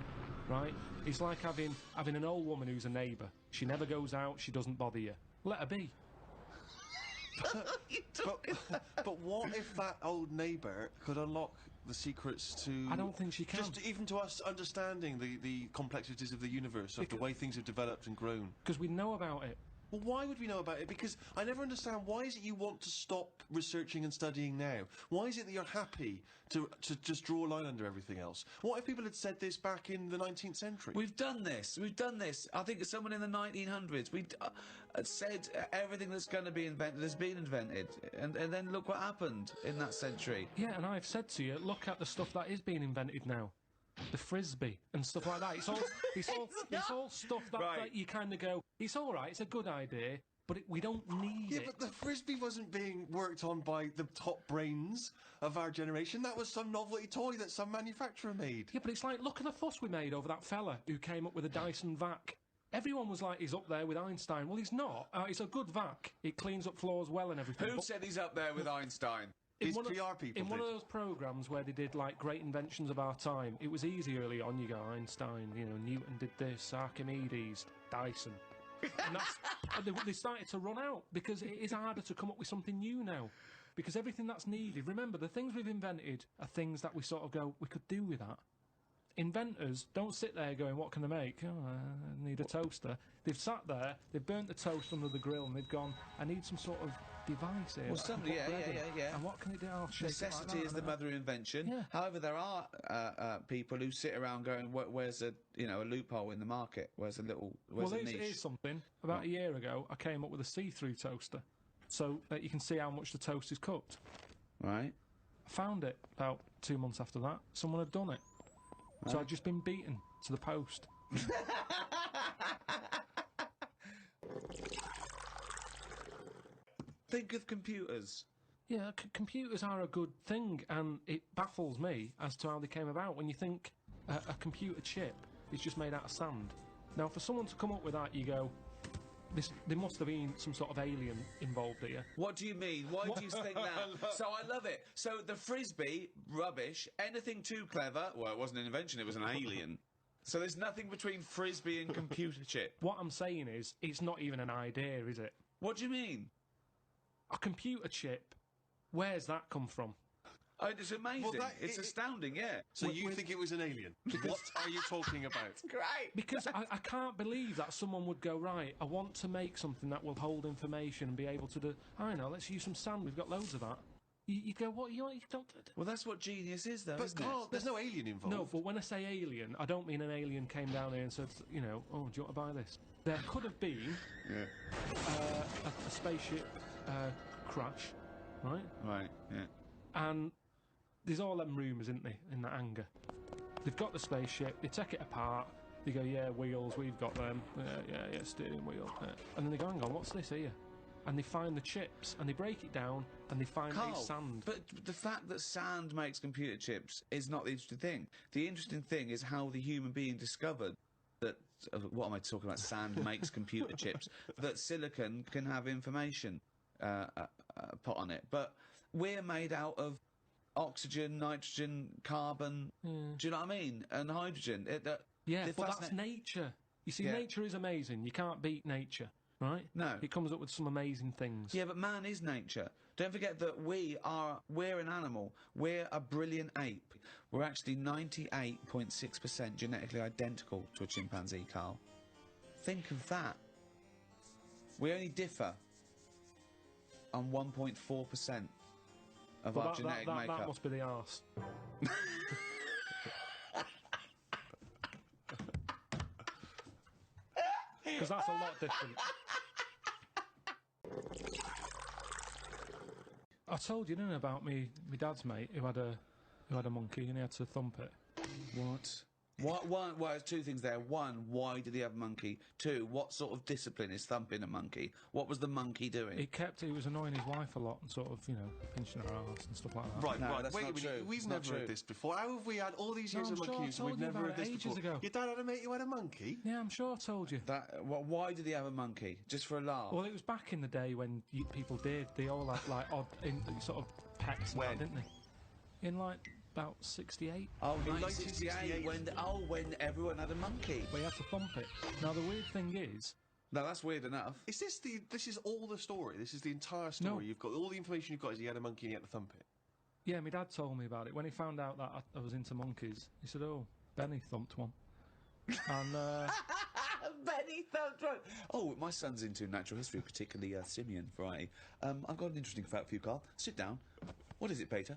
right? It's like having an old woman who's a neighbour. She never goes out, she doesn't bother you. Let her be. But what if that old neighbour could unlock the secrets to... I don't think she can. Just even to us understanding the complexities of the universe, of the way things have developed and grown. Because we know about it. Well, why would we know about it? Because I never understand, why is it you want to stop researching and studying now? Why is it that you're happy to just draw a line under everything else? What if people had said this back in the 19th century? We've done this. We've done this. I think someone in the 1900s said everything that's going to be invented has been invented, and then look what happened in that century. Yeah, and I've said to you, look at the stuff that is being invented now. The frisbee and stuff like that. It's all stuff that, Right. that you kind of go, it's all right, it's a good idea, but we don't need Yeah, it. but the frisbee wasn't being worked on by the top brains of our generation. That was some novelty toy that some manufacturer made. Yeah, but it's like, look at the fuss we made over that fella who came up with a Dyson vac. Everyone was like, he's up there with Einstein. Well, he's not. It's a good vac. It cleans up floors well and everything. Who but said he's up there with Einstein? in These one of- PR people In one did. of those programmes where they did, like, great inventions of our time, it was easy early on. You go, Einstein, you know, Newton did this, Archimedes, Dyson. And they started to run out, because it is harder to come up with something new now. Because everything that's needed, remember, the things we've invented are things that we sort of go, we could do with that. Inventors don't sit there going, what can they make? Oh, I need a toaster. They've sat there, they've burnt the toast under the grill, and they've gone, I need some sort of device here. Well, that I can somebody- put yeah, bread yeah, in." yeah, yeah. And what can it do? I'll shake it like Necessity that, is the and mother of invention. Yeah. However, there are people who sit around going, "Where's a a loophole in the market? Where's a Well, niche?" here's something. About a year ago, I came up with a see-through toaster, so that you can see how much the toast is cooked. Right? I found it about 2 months after that. Someone had done it. So I'd just been beaten to the post. Think of computers. Yeah, computers are a good thing, and it baffles me as to how they came about. When you think a computer chip is just made out of sand. Now, for someone to come up with that, you go, there must have been some sort of alien involved here. What do you mean? Why do you think that? So I love it. So the frisbee, rubbish. Anything too clever? Well, it wasn't an invention. It was an alien. So there's nothing between frisbee and computer chip. What I'm saying is, it's not even an idea, is it? What do you mean? A computer chip, where's that come from? Oh, it's amazing. Well, it's astounding, yeah. So you think it was an alien? What are you talking about? Great. Because I can't believe that someone would go, right, I want to make something that will hold information and be able to do, I know, let's use some sand, we've got loads of that. You go, what, you don't... Well, that's what genius is, though, But isn't Karl, there's no alien involved. No, but when I say alien, I don't mean an alien came down here and said, you know, oh, do you want to buy this? There could have been a spaceship crash, right? Right, yeah. And there's all them rumours, isn't there, in that hangar. They've got the spaceship, they take it apart, they go, yeah, wheels, we've got them, yeah, steering wheel. And then they go, hang on, what's this here? And they find the chips, and they break it down, and they find Karl, a sand. but the fact that sand makes computer chips is not the interesting thing. The interesting thing is how the human being discovered that, what am I talking about, sand makes computer chips, that silicon can have information put on it. But we're made out of oxygen, nitrogen, carbon, do you know what I mean? And hydrogen. Yeah, but that's nature. You see, Yeah. nature is amazing. You can't beat nature, right? No. It comes up with some amazing things. Yeah, but man is nature. Don't forget that we're an animal. We're a brilliant ape. We're actually 98.6% genetically identical to a chimpanzee, Karl. Think of that. We only differ on 1.4% of But our genetic makeup. that must be the arse. Because that's a lot different. I told you, didn't I, about me dad's mate who had a monkey and he had to thump it. What? Well, there's two things there. One, why did he have a monkey? Two, what sort of discipline is thumping a monkey? What was the monkey doing? He was annoying his wife a lot and sort of, you know, pinching her arse and stuff like that. Right, No, right. that's Wait not a minute. true. We've It's not never heard true. this before. How have we had all these years No, of I'm sure I monkeys and told we've you never about heard it this ages before? ago. Your dad had a mate who had a monkey? Yeah, I'm sure I told you. Why did he have a monkey? Just for a laugh? Well, it was back in the day when people did. They all had, like, odd sort of pets and When? that, didn't they? In, like, about 68. Oh, in 1968, 1968. when everyone had a monkey. But he had to thump it. Now, the weird thing is... No, that's weird enough. Is this all the story? This is the entire story? No. You've got all the information you've got is he had a monkey and he had to thump it. Yeah, my dad told me about it. When he found out that I was into monkeys, he said, oh, Benny thumped one. And Benny thumped one. Oh, my son's into natural history, particularly simian variety. I've got an interesting fact for you, Carl. Sit down. What is it, Peter?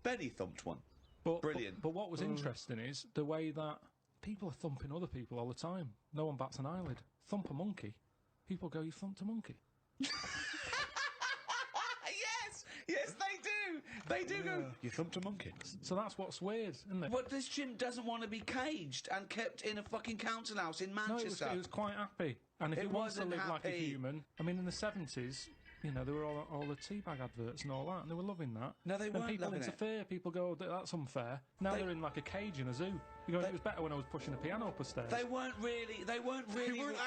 Benny thumped one. Brilliant. But what was interesting is the way that people are thumping other people all the time. No one bats an eyelid. Thump a monkey. People go, you thumped a monkey. Yes, they do. They do go, you thumped a monkey. So that's what's weird, isn't it? But this chimp doesn't want to be caged and kept in a fucking council house in No, Manchester. it was quite happy. And if It it wants to wasn't live like a happy. human, I mean, in the 70s, you know, there were all the teabag adverts and all that, and they were loving that. No, they and weren't people loving it. interfere. People go, that's unfair. Now they're in like a cage in a zoo. You go, it was better when I was pushing a piano up the stairs. They weren't really. They weren't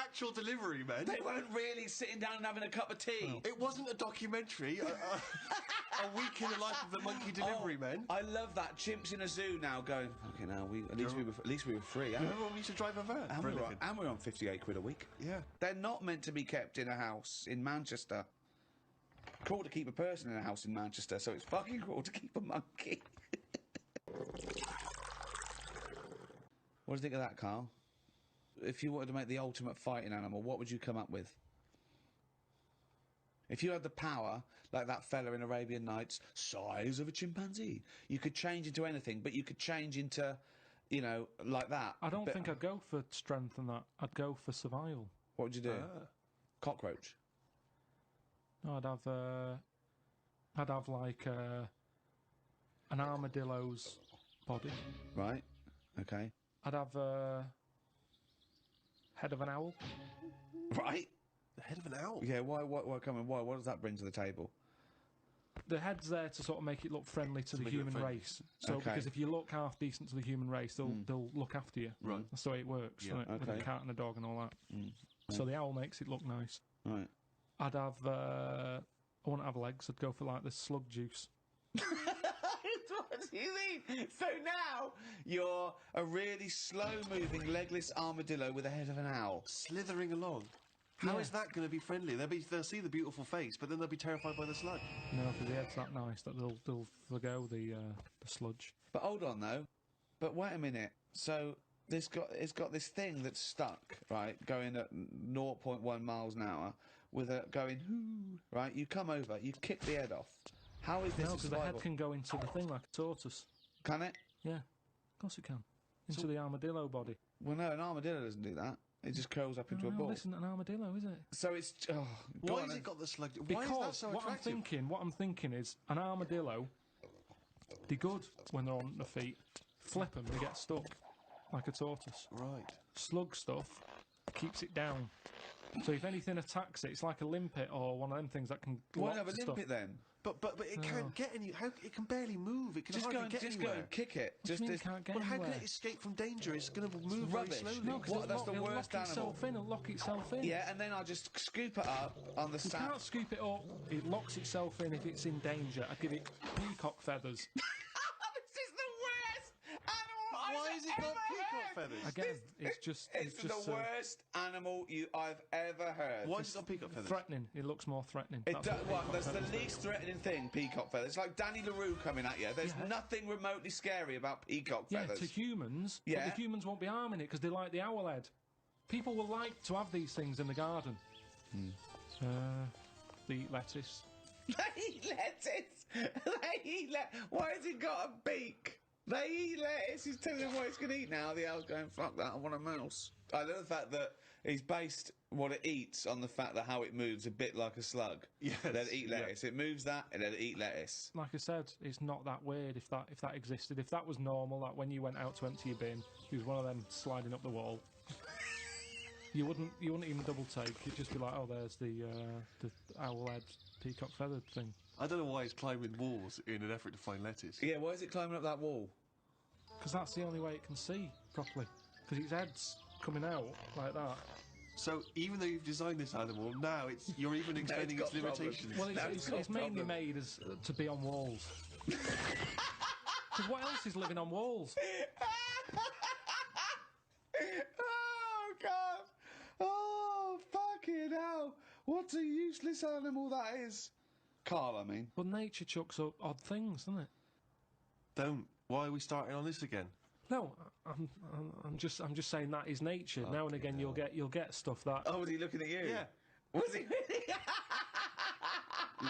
actual delivery men. They weren't really sitting down and having a cup of tea. It wasn't a documentary. A week in the life of the monkey delivery men. I love that. Chimps in a zoo now going, fucking hell, at least we were free. Remember when we used to drive a van? And we're on 58 quid a week. Yeah. They're not meant to be kept in a house in Manchester. Cruel to keep a person in a house in Manchester, so it's fucking cruel to keep a monkey. What do you think of that, Karl? If you wanted to make the ultimate fighting animal, what would you come up with? If you had the power, like that fella in Arabian Nights, size of a chimpanzee, you could change into anything, but you could change into, you know, like that. I don't think I'd go for strength and that. I'd go for survival. What would you do? Cockroach. No, I'd have like an armadillo's body. Right. Okay. I'd have head of an owl. Right. The head of an owl? Yeah, why, come on, why? What does that bring to the table? The head's there to sort of make it look friendly to the make it human friendly. race. So, Okay. because if you look half decent to the human race, they'll look after you. Right. That's the way it works, Yeah. isn't it? With Okay. a cat and a dog and all that. So the owl makes it look nice. Right. I'd have, I wouldn't have legs, I'd go for like the slug juice. What do you mean? So now you're a really slow-moving, legless armadillo with the head of an owl. Slithering along. How Yeah. is that going to be friendly? They'll see the beautiful face, but then they'll be terrified by the slug. No, because the head's that nice that they'll forgo the sludge. But hold on, though. But wait a minute. So it's got this thing that's stuck, right, going at 0.1 miles an hour, with a going, hoo, right? You come over, you kick the head off. How is this No, a because the head survival? can go into the thing like a tortoise. Can it? Yeah, of course it can. Into the armadillo body. Well, no, an armadillo doesn't do that. It just curls up into a No, ball. this isn't an armadillo, is it? So it's... Oh, go Why on has then. it got the slug? Why Because is that so what attractive? I'm thinking is an armadillo. They're good when they're on their feet. Flip them, they get stuck like a tortoise. Right. Slug stuff keeps it down. So if anything attacks it, it's like a limpet or one of them things that can. Why lock not have a stuff. limpet then? But it can't get any. How it can barely move. It can Just hardly get go anywhere. and kick it. What do you Just mean this- it can't get Well, how anywhere? can it escape from danger? It's going to move very Rubbish. slowly. No, 'cause What? That's the it'll worst lock itself in. It'll lock itself in. Yeah, and then I'll just scoop it up on the You sand. can't scoop it up. It locks itself in if it's in danger. I'd give it peacock feathers. This is the worst animal Why I've has it got ever peacock heard. feathers? Again, it's just It's the worst animal I've ever heard. Why has it got peacock feathers? threatening. It looks more threatening. It That's does, what well, peacock that's the feathers least threatening thing, peacock feathers. It's like Danny LaRue coming at you. There's Yeah. nothing remotely scary about peacock Yeah, feathers. to humans, Yeah. but the humans won't be harming it because they like the owl head. People will like to have these things in the garden. They eat lettuce. They eat lettuce. They eat Why has it got a beak? They eat lettuce. He's telling them what it's going to eat now. The owl's going, fuck that, I want a mouse. I love the fact that he's based what it eats on the fact that how it moves a bit like a slug. Yes, Let it eat yeah. lettuce. It moves that and let it eat lettuce. Like I said, it's not that weird if that existed. If that was normal, that when you went out to empty your bin, there was one of them sliding up the wall. You wouldn't even double take. You'd just be like, oh, there's the owl head peacock feathered thing. I don't know why it's climbing walls in an effort to find lettuce. Yeah, why is it climbing up that wall? Because that's the only way it can see properly. Because its head's coming out like that. So even though you've designed this animal, now you're even explaining got its limitations. Well, No, it's mainly made as to be on walls. Because what else is living on walls? Oh, God. Oh, fucking hell. What a useless animal that is. Karl, I mean. Well, nature chucks up odd things, doesn't it? Don't. Why are we starting on this again? No, I'm just saying that is nature. Now and again, you'll get stuff that. Oh, was he looking at you? Yeah. Was he really?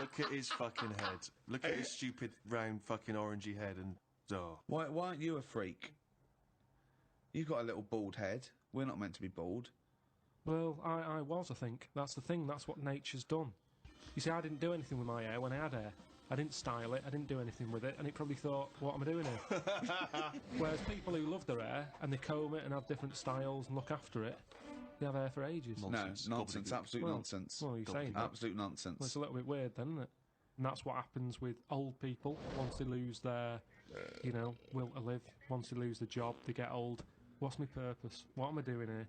Look at his fucking head. Look at his stupid, round, fucking orangey head and... Oh. Why aren't you a freak? You've got a little bald head. We're not meant to be bald. Well, I was. I think that's the thing. That's what nature's done. You see, I didn't do anything with my hair when I had hair. I didn't style it, I didn't do anything with it, and it probably thought, what am I doing here? Whereas people who love their hair, and they comb it and have different styles and look after it, they have hair for ages. Nonsense. No, nonsense, absolute Well, nonsense. Well, you're saying that. Absolute nonsense. Well, it's a little bit weird then, isn't it? And that's what happens with old people once they lose their, will to live. Once they lose the job, they get old. What's my purpose? What am I doing here?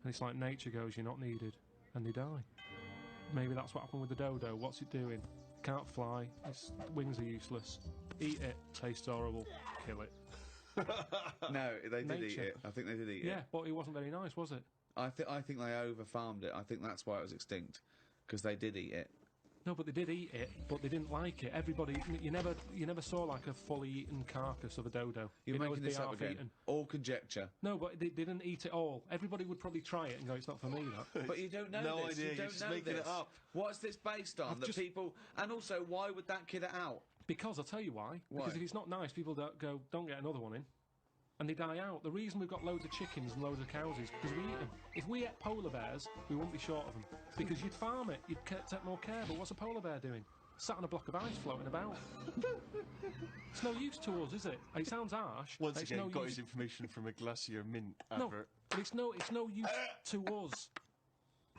And it's like nature goes, you're not needed, and they die. Maybe that's what happened with the dodo. What's it doing? Can't fly. Its wings are useless. Eat it. Tastes horrible. Kill it. No, they did eat Nature. it. I think they did eat Yeah, it. but it wasn't very nice, was it? I think they over-farmed it. I think that's why it was extinct. Because they did eat it. No, but they did eat it, but they didn't like it. Everybody, you never saw like a fully eaten carcass of a dodo. You're You'd always making be this up half again. eaten. All conjecture. No, but they didn't eat it all. Everybody would probably try it and go, it's not for me, that. But you don't know No this. idea, You you're don't just know making this. it up. What's this based on? That just- people... And also, why would that kid it out? Because I'll tell you why. Because if it's not nice, people don't get another one in. And they die out. The reason we've got loads of chickens and loads of cows is because we eat them. If we ate polar bears, we wouldn't be short of them. Because you'd farm it, you'd take more care. But what's a polar bear doing? Sat on a block of ice floating about. It's no use to us, is it? It sounds harsh. Once it's again, no got use... his information from a Glacier Mint No, advert. but it's no use to us.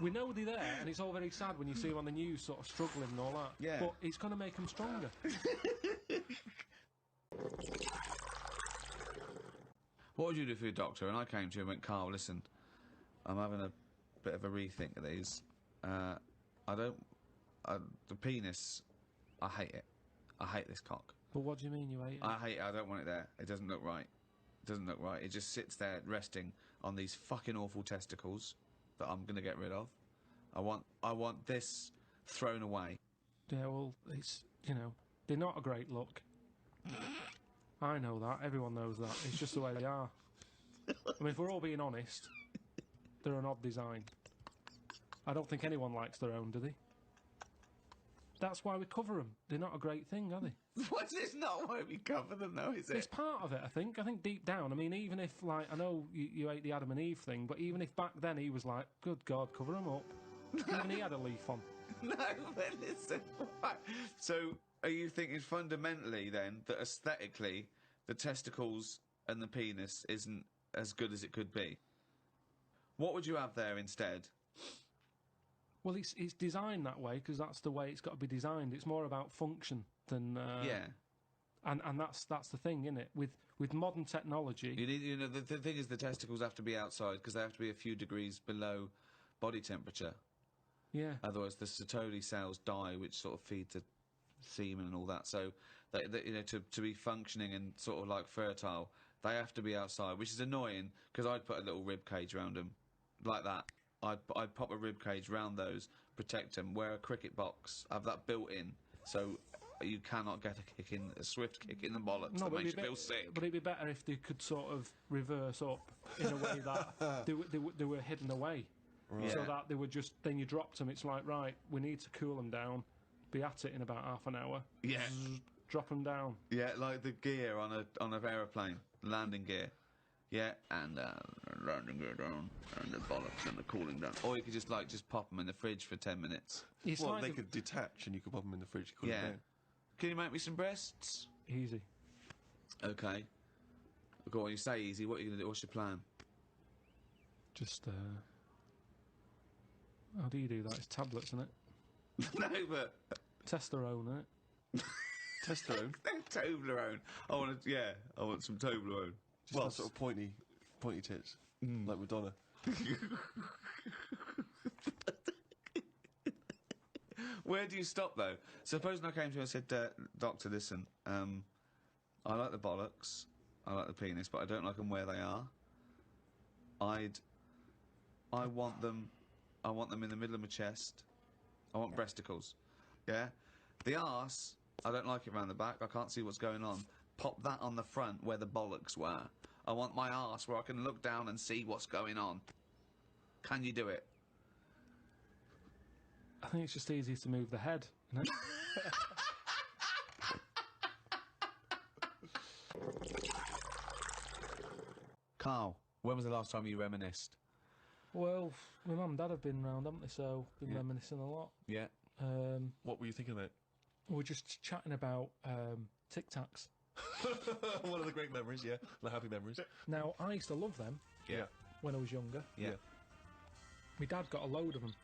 We know they're there, and it's all very sad when you see them on the news sort of struggling and all that. Yeah. But it's going to make them stronger. What would you do for your doctor? And I came to him and went, Karl, listen, I'm having a bit of a rethink of these. The penis, I hate it. I hate this cock. But what do you mean you hate it? I hate it. I don't want it there. It doesn't look right. It doesn't look right. It just sits there resting on these fucking awful testicles that I'm going to get rid of. I want this thrown away. Yeah, well, it's, they're not a great look. I know that. Everyone knows that. It's just the way they are. I mean, if we're all being honest, they're an odd design. I don't think anyone likes their own, do they? That's why we cover them. They're not a great thing, are they? What's this not why we cover them, though, is It's it? part of it, I think. I think deep down, I mean, even if, like, I know you ate the Adam and Eve thing, but even if back then he was like, good God, cover them up. Even he had a leaf on. No, but listen. What? So, are you thinking fundamentally, then, that aesthetically, the testicles and the penis isn't as good as it could be? What would you have there instead? Well, it's designed that way because that's the way it's got to be designed. It's more about function than... Yeah. And that's the thing, isn't it? With modern technology... You need, the thing is the testicles have to be outside because they have to be a few degrees below body temperature. Yeah. Otherwise, the Sertoli cells die, which sort of feed the semen and all that. So, to be functioning and sort of like fertile, they have to be outside, which is annoying because I'd put a little rib cage around them, like that. I'd pop a rib cage round those, protect them, wear a cricket box, have that built in, so you cannot get a swift kick in the bollocks that makes you feel sick. But it'd be better if they could sort of reverse up in a way that they were hidden away. Right. So Yeah. that they were just, then you dropped them, it's like, right, we need to cool them down, be at it in about half an hour. Yeah. Drop them down. Yeah, like the gear on an aeroplane, landing gear. Yeah, and landing gear down, and the bollocks and the cooling down. Or you could just pop them in the fridge for 10 minutes. It's Well, like they the- could detach and you could pop them in the fridge. Cool Yeah. them down. Can you make me some breasts? Easy. Okay. Go on, you say easy. What are you going to do? What's your plan? Just, how do you do that? It's tablets, isn't it? No, but Testosterone, isn't it? Testosterone. Toblerone. I want some Toblerone. Well, sort of pointy tits, like Madonna. Where do you stop though? Supposing I came to you and said, Doctor, listen, I like the bollocks, I like the penis, but I don't like them where they are. I want them in the middle of my chest. I want breasticles. Yeah? The arse, I don't like it round the back, I can't see what's going on. Pop that on the front where the bollocks were. I want my arse where I can look down and see what's going on. Can you do it? I think it's just easier to move the head, isn't it? Karl, when was the last time you reminisced? Well, my mum and dad have been round, haven't they? So been reminiscing a lot. Yeah. What were you thinking about? We're just chatting about Tic Tacs. One of the great memories, yeah. The happy memories. Now, I used to love them Yeah. when I was younger. Yeah. My dad got a load of them.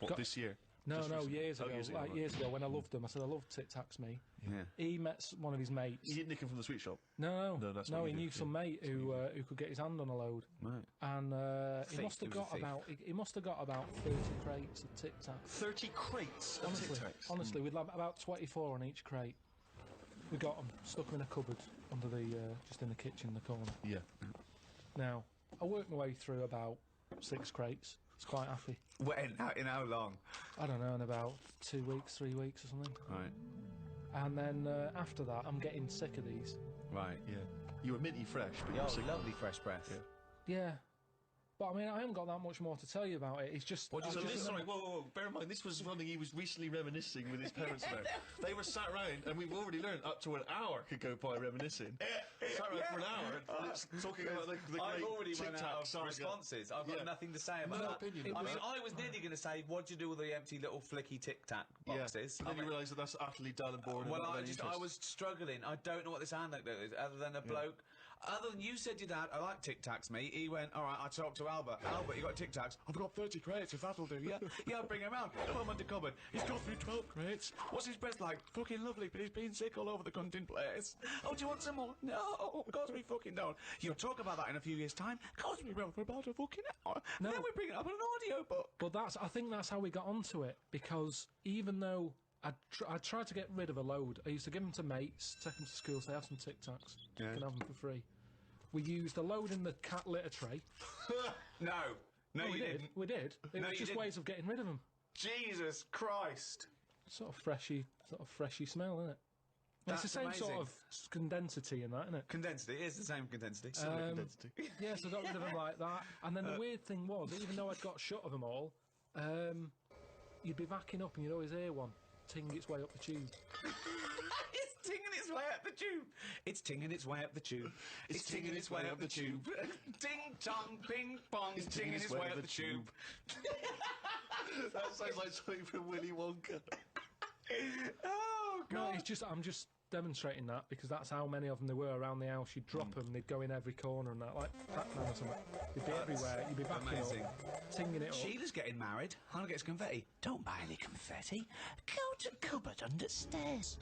What, this year? No, Just recently? years ago. Years ago, right. Years ago when I loved them. I said I loved Tic Tacs, me. Yeah. He met one of his mates. You didn't nick him from the sweet shop? No, that's what he you knew did, some mate who could get his hand on a load. Right. And he Thief, must have he was a got thief. about he must have got about 30 crates of Tic Tacs. 30 crates of Tic Tacs? Honestly, we'd have about 24 on each crate. We got them, stuck them in a cupboard under the just in the kitchen in the corner. Yeah. Now, I worked my way through about 6 crates. I was quite happy. When? In how long? I don't know, in about 2 weeks, 3 weeks or something. Right. And then after that, I'm getting sick of these. Right. Yeah. You were minty fresh, but you were sick. lovely fresh breath. Yeah. Yeah. But I mean, I haven't got that much more to tell you about it. It's just. What do you So Just this, remember- sorry, whoa. Bear in mind, this was something he was recently reminiscing with his parents about. They were sat around, and we've already learned up to an hour could go by reminiscing. Sat around for an hour, talking about the I've great already Tic run Tac out of saga. responses. I've got Yeah. nothing to say about No that. opinion I about mean, that. I was nearly going to say, what do you do with the empty little flicky Tic Tac boxes? Yeah. And then you realise that that's utterly dull and boring. Well, and not I of any interest. was struggling. I don't know what this anecdote is, other than a bloke. Other than you said your dad, I like Tic Tacs, me. He went, all right, I talked to Albert. Albert, you got Tic Tacs? I've got 30 crates, if that'll do, yeah? Yeah, bring him round. Put him under cupboard. He's got through 12 crates. What's his breath like? Fucking lovely, but he's been sick all over the cunting place. Oh, do you want some more? No, of course we fucking don't. You'll talk about that in a few years' time. Of course we will for about a fucking hour. No. Then we bring it up on an audio book. But I think that's how we got onto it, because even though I tried to get rid of a load, I used to give them to mates, take them to school, say, have some Tic Tacs. Yeah. You can have them for free. We used a load in the cat litter tray. No. No, we you did. didn't. We did. It No, was you just didn't. ways of getting rid of them. Jesus Christ. Sort of freshy smell, isn't it? It's the That's same amazing. sort of condensity in that, isn't it? Condensity. It is the same condensity. Condensity. Yeah, so I got rid of them like that. And then the weird thing was, even though I'd got shut of them all, you'd be backing up and you'd always hear one ting its way up the tube. It's tinging its way up the tube. It's tinging its way up the tube. It's tinging its way up the tube. Ding tong, ping pong. It's tinging its way up the tube. That sounds like something from Willy Wonka. Oh No, God. it's just I'm just demonstrating that because that's how many of them there were around the house. You'd drop them, they'd go in every corner and that, like Pac-Man or something. They'd be everywhere. You'd be backing amazing. up, tinging it up. Sheila's getting married. Hannah gets confetti. Don't buy any confetti. Go to cupboard under stairs.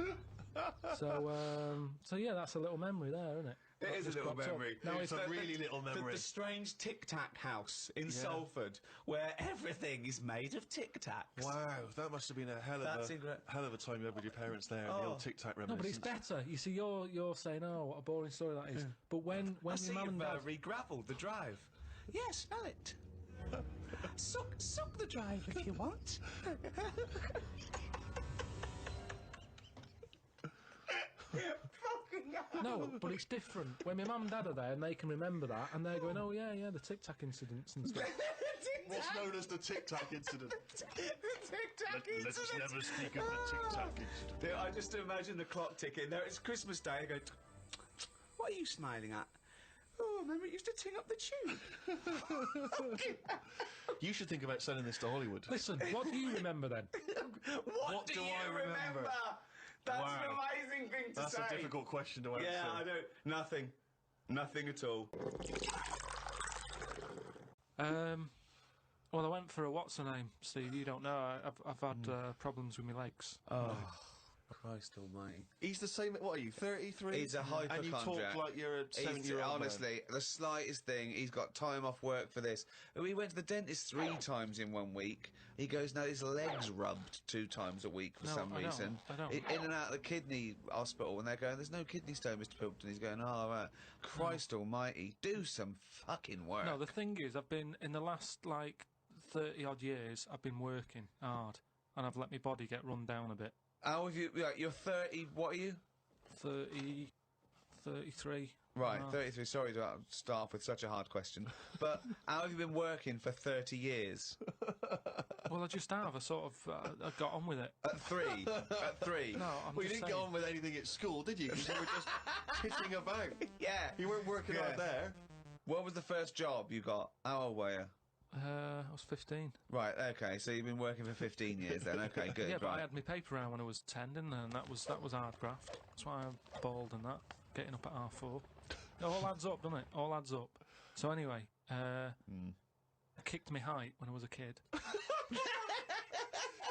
So yeah, that's a little memory there, isn't it? It is a Just little cropped up. memory. Now It's a really little memory. The strange Tic Tac house in Salford, where everything is made of Tic Tacs. Wow, that must have been a hell That's of incredible. a hell of a time you had with your parents there. The old Tic Tac No, but it's reminiscence. better. You see, you're saying, oh, what a boring story that is. But when I your see mum and you've dad, re-gravelled the drive. Yes, smell it. suck the drive if you want. no, but it's different. When my mum and dad are there and they can remember that, and they're going, oh yeah, the Tic Tac incidents and stuff. What's known as the Tic Tac incident. Tic Tac Let us never speak of the Tic Tac incident. Yeah, I just imagine the clock ticking. There, it's Christmas Day. I go, what are you smiling at? Oh, remember it used to ting up the tube. You should think about selling this to Hollywood. Listen, what do you remember then? What do do you I remember? That's Wow. an amazing thing to That's say. a difficult question to answer. Yeah, I don't. Nothing. Nothing at all. Well, I went for a what's her name, Steve. You don't know. I've had problems with my legs. Christ almighty. He's the same. What are you? 33. He's a hypochondriac. And you talk like you're a 70-year-old. Honestly, the slightest thing, he's got time off work for this. We went to the dentist 3 times in 1 week. He goes, now his leg's rubbed 2 times a week for No, some I don't. reason. I don't. In and out of the kidney hospital, and they're going, there's no kidney stone, Mr. Pilkington. He's going, oh, right. Christ almighty, do some fucking work. No, the thing is, I've been in the last 30 odd years. I've been working hard, and I've let my body get run down a bit. How have you, you're 30, what are you? 30, 33. Right, 33. Sorry to start off with such a hard question. But how have you been working for 30 years? Well, I just have. I sort of I got on with it. At 3? At 3? No, I'm Well, you just didn't saying. get on with anything at school, did you? Because you were just pissing about. Yeah. You weren't working hard there. What was the first job you got? How old were you? I was 15. Right, okay, so you've been working for 15 years then. Okay, good. Yeah, but I right. had my paper round when I was 10, didn't I? And that was hard graft. That's why I'm bald and that. Getting up at 4:30. It all adds up, doesn't it? All adds up. So anyway, I kicked my height when I was a kid.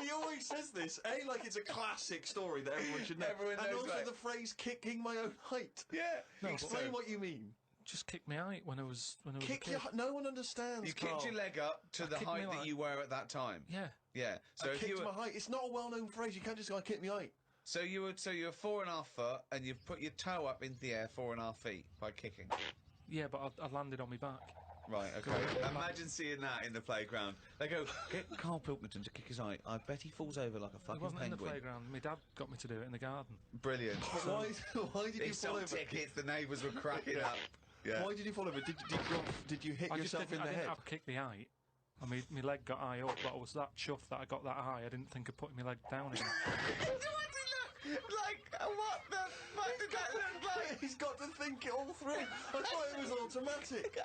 He always says this, like it's a classic story that everyone should know. Everyone and knows, also right. the phrase "kicking my own height." Yeah. No, Explain what you mean. Just kicked my height when I was a Kick kid. your. No one understands. You kicked Carl. your leg up to the kicked my height that leg. you were at that time. Yeah. Yeah. So I if you kicked were, my height. It's not a well-known phrase. You can't just go, "I kicked my height." so you were 4.5 foot, and you put your toe up into the air 4.5 feet by kicking. Yeah, but I landed on my back. Right, okay. Imagine seeing that in the playground. They go, get Karl Pilkington to kick his height. I bet he falls over like a It fucking wasn't in the penguin. playground. My dad got me to do it in the garden. Brilliant. But why did They you fall sold over? tickets, the neighbours were cracking up. Yeah. Why did you fall over? Did you hit I just yourself didn't, in the I didn't head? have kicked the height. I mean, my leg got high up, but I was that chuffed that I got that high. I didn't think of putting my leg down again. What did it look like? What the fuck did that look like? He's got to think it all through. I thought it was automatic.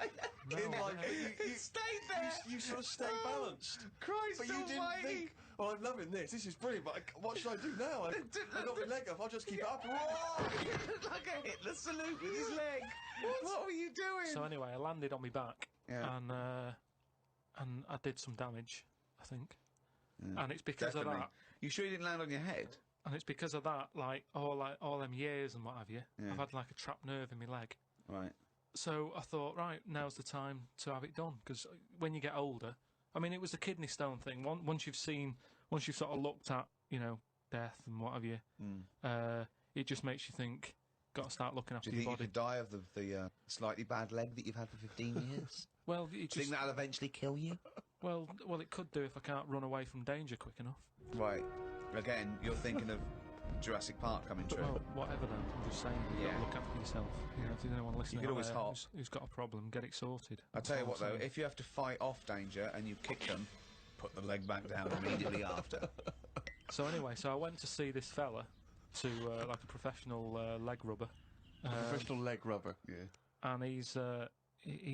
No, In like, yeah. but It stayed there. you sort of stay Oh, balanced. Christ But you didn't almighty. think, well, I'm loving this. This is brilliant, but what should I do now? I got my leg up. I'll just keep it up. It looked like a Hitler salute with his leg. What were you doing? So anyway, I landed on my back, Yeah. and I did some damage, I think. And it's because Definitely. of that. You sure you didn't land on your head? And it's because of that, like all them years and what have you. Yeah. I've had like a trapped nerve in my leg. Right. So I thought, right, now's the time to have it done. Because when you get older, I mean, it was the kidney stone thing. Once you've sort of looked at, death and what have you, it just makes you think, got to start looking after Do you your think you body. could die of the slightly bad leg that you've had for 15 years? Well, it Do you just, think that'll eventually kill you? well, it could do if I can't run away from danger quick enough. Right. Again, you're thinking of Jurassic Park coming true. Well, whatever then. I'm just saying, you've got Yeah. to look after yourself. If there's anyone listening could out always there hop. who's got a problem, get it sorted. I'll tell you That's what, all though, I'm saying. if you have to fight off danger and you kick them, put the leg back down immediately after. So anyway, I went to see this fella, to like a professional leg rubber. Professional leg rubber. Yeah. And he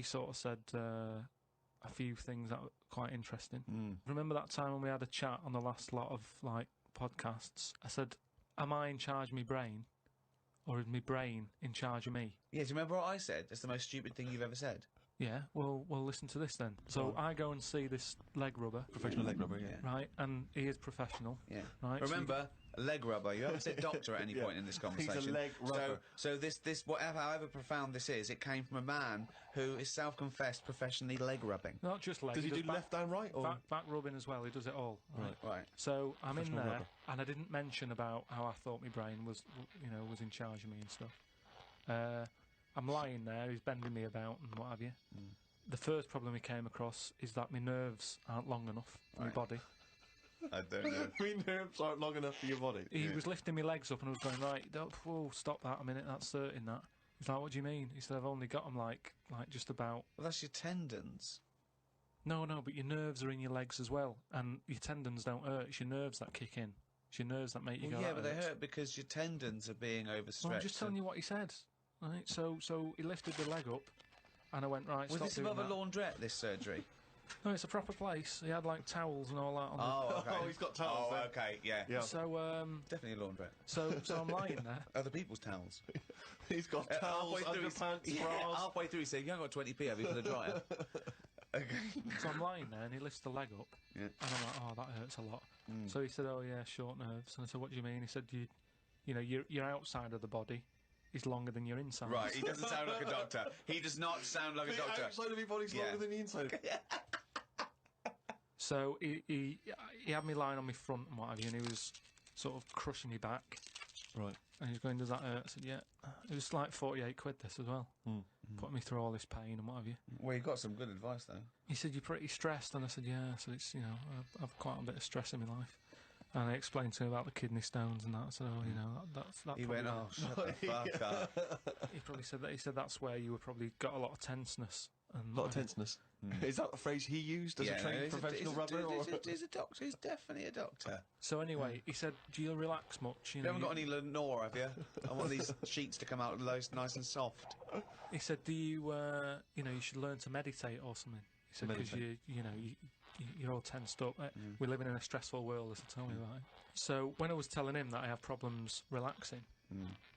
sort of said a few things that were quite interesting. Remember that time when we had a chat on the last lot of like podcasts? I said, "Am I in charge of my brain, or is my brain in charge of me?" Yeah, do you remember what I said? It's the most stupid thing you've ever said. Yeah. Well, listen to this then. So I go and see this leg rubber, Professional leg rubber, yeah. right? And he is professional. Yeah. Right. so Remember, leg rubber. You haven't said doctor at any Yeah. point in this conversation. leg rubber. So this however profound this is, it came from a man who is self-confessed professionally leg rubbing. not just leg. Does he do back, left and right? Or? back rubbing as well? He does it all. Right. Right. So I'm in Professional there, rubber. and I didn't mention about how I thought my brain was, was in charge of me and stuff. I'm lying there. He's bending me about and what have you. The first problem he came across is that my nerves aren't long enough for my body. I don't know. My nerves aren't long enough for your body. He was lifting my legs up and I was going, right, whoa, stop that a minute, that's hurting that. He's like, what do you mean? He said, I've only got them like just about... Well, that's your tendons. No, but your nerves are in your legs as well. And your tendons don't hurt, it's your nerves that kick in. It's your nerves that make you Well, go, yeah, that but they hurts." hurt because your tendons are being overstretched. Well, I'm just telling you what he said. Right, so he lifted the leg up and I went, right, Was stop this doing above a that. laundrette, this surgery? No, it's a proper place. He had like towels and all that on Oh, okay. Oh, he's got towels Oh, there. okay, yeah. Yeah. So Definitely a laundrette. so I'm lying there. Other people's towels. He's got towels, underpants, yeah, bras. halfway through he said, you haven't got 20p, have you, for the dryer? Okay. So I'm lying there and he lifts the leg up Yeah. and I'm like, oh, that hurts a lot. So he said, oh yeah, short nerves. And I said, what do you mean? He said, your outside of the body is longer than your inside. Right, he doesn't sound like a doctor. He does not sound like a The doctor. outside of your body's Yeah. longer than the inside. So he had me lying on my front and what have you, and he was sort of crushing me back. Right. And he was going, does that hurt? I said, yeah. It was like 48 quid this as well. Putting me through all this pain and what have you. Well, you got some good advice, though. He said, you're pretty stressed. And I said, yeah. So it's, I've quite a bit of stress in my life. And I explained to him about the kidney stones and that. I said, oh, you know, that's that. He went, oh, shut the fuck up. He probably said that. He said that's where you were probably got a lot of tenseness. And A lot of tenseness. Is that the phrase he used as a trained professional rubber? He's a doctor. He's definitely a doctor. So anyway, he said, do you relax much? You haven't got any Lenore, have you? I want these sheets to come out nice and soft. He said, do you, you know, you should learn to meditate or something. He said, because you're all tensed up. We're living in a stressful world, as I told me about it. So when I was telling him that I have problems relaxing,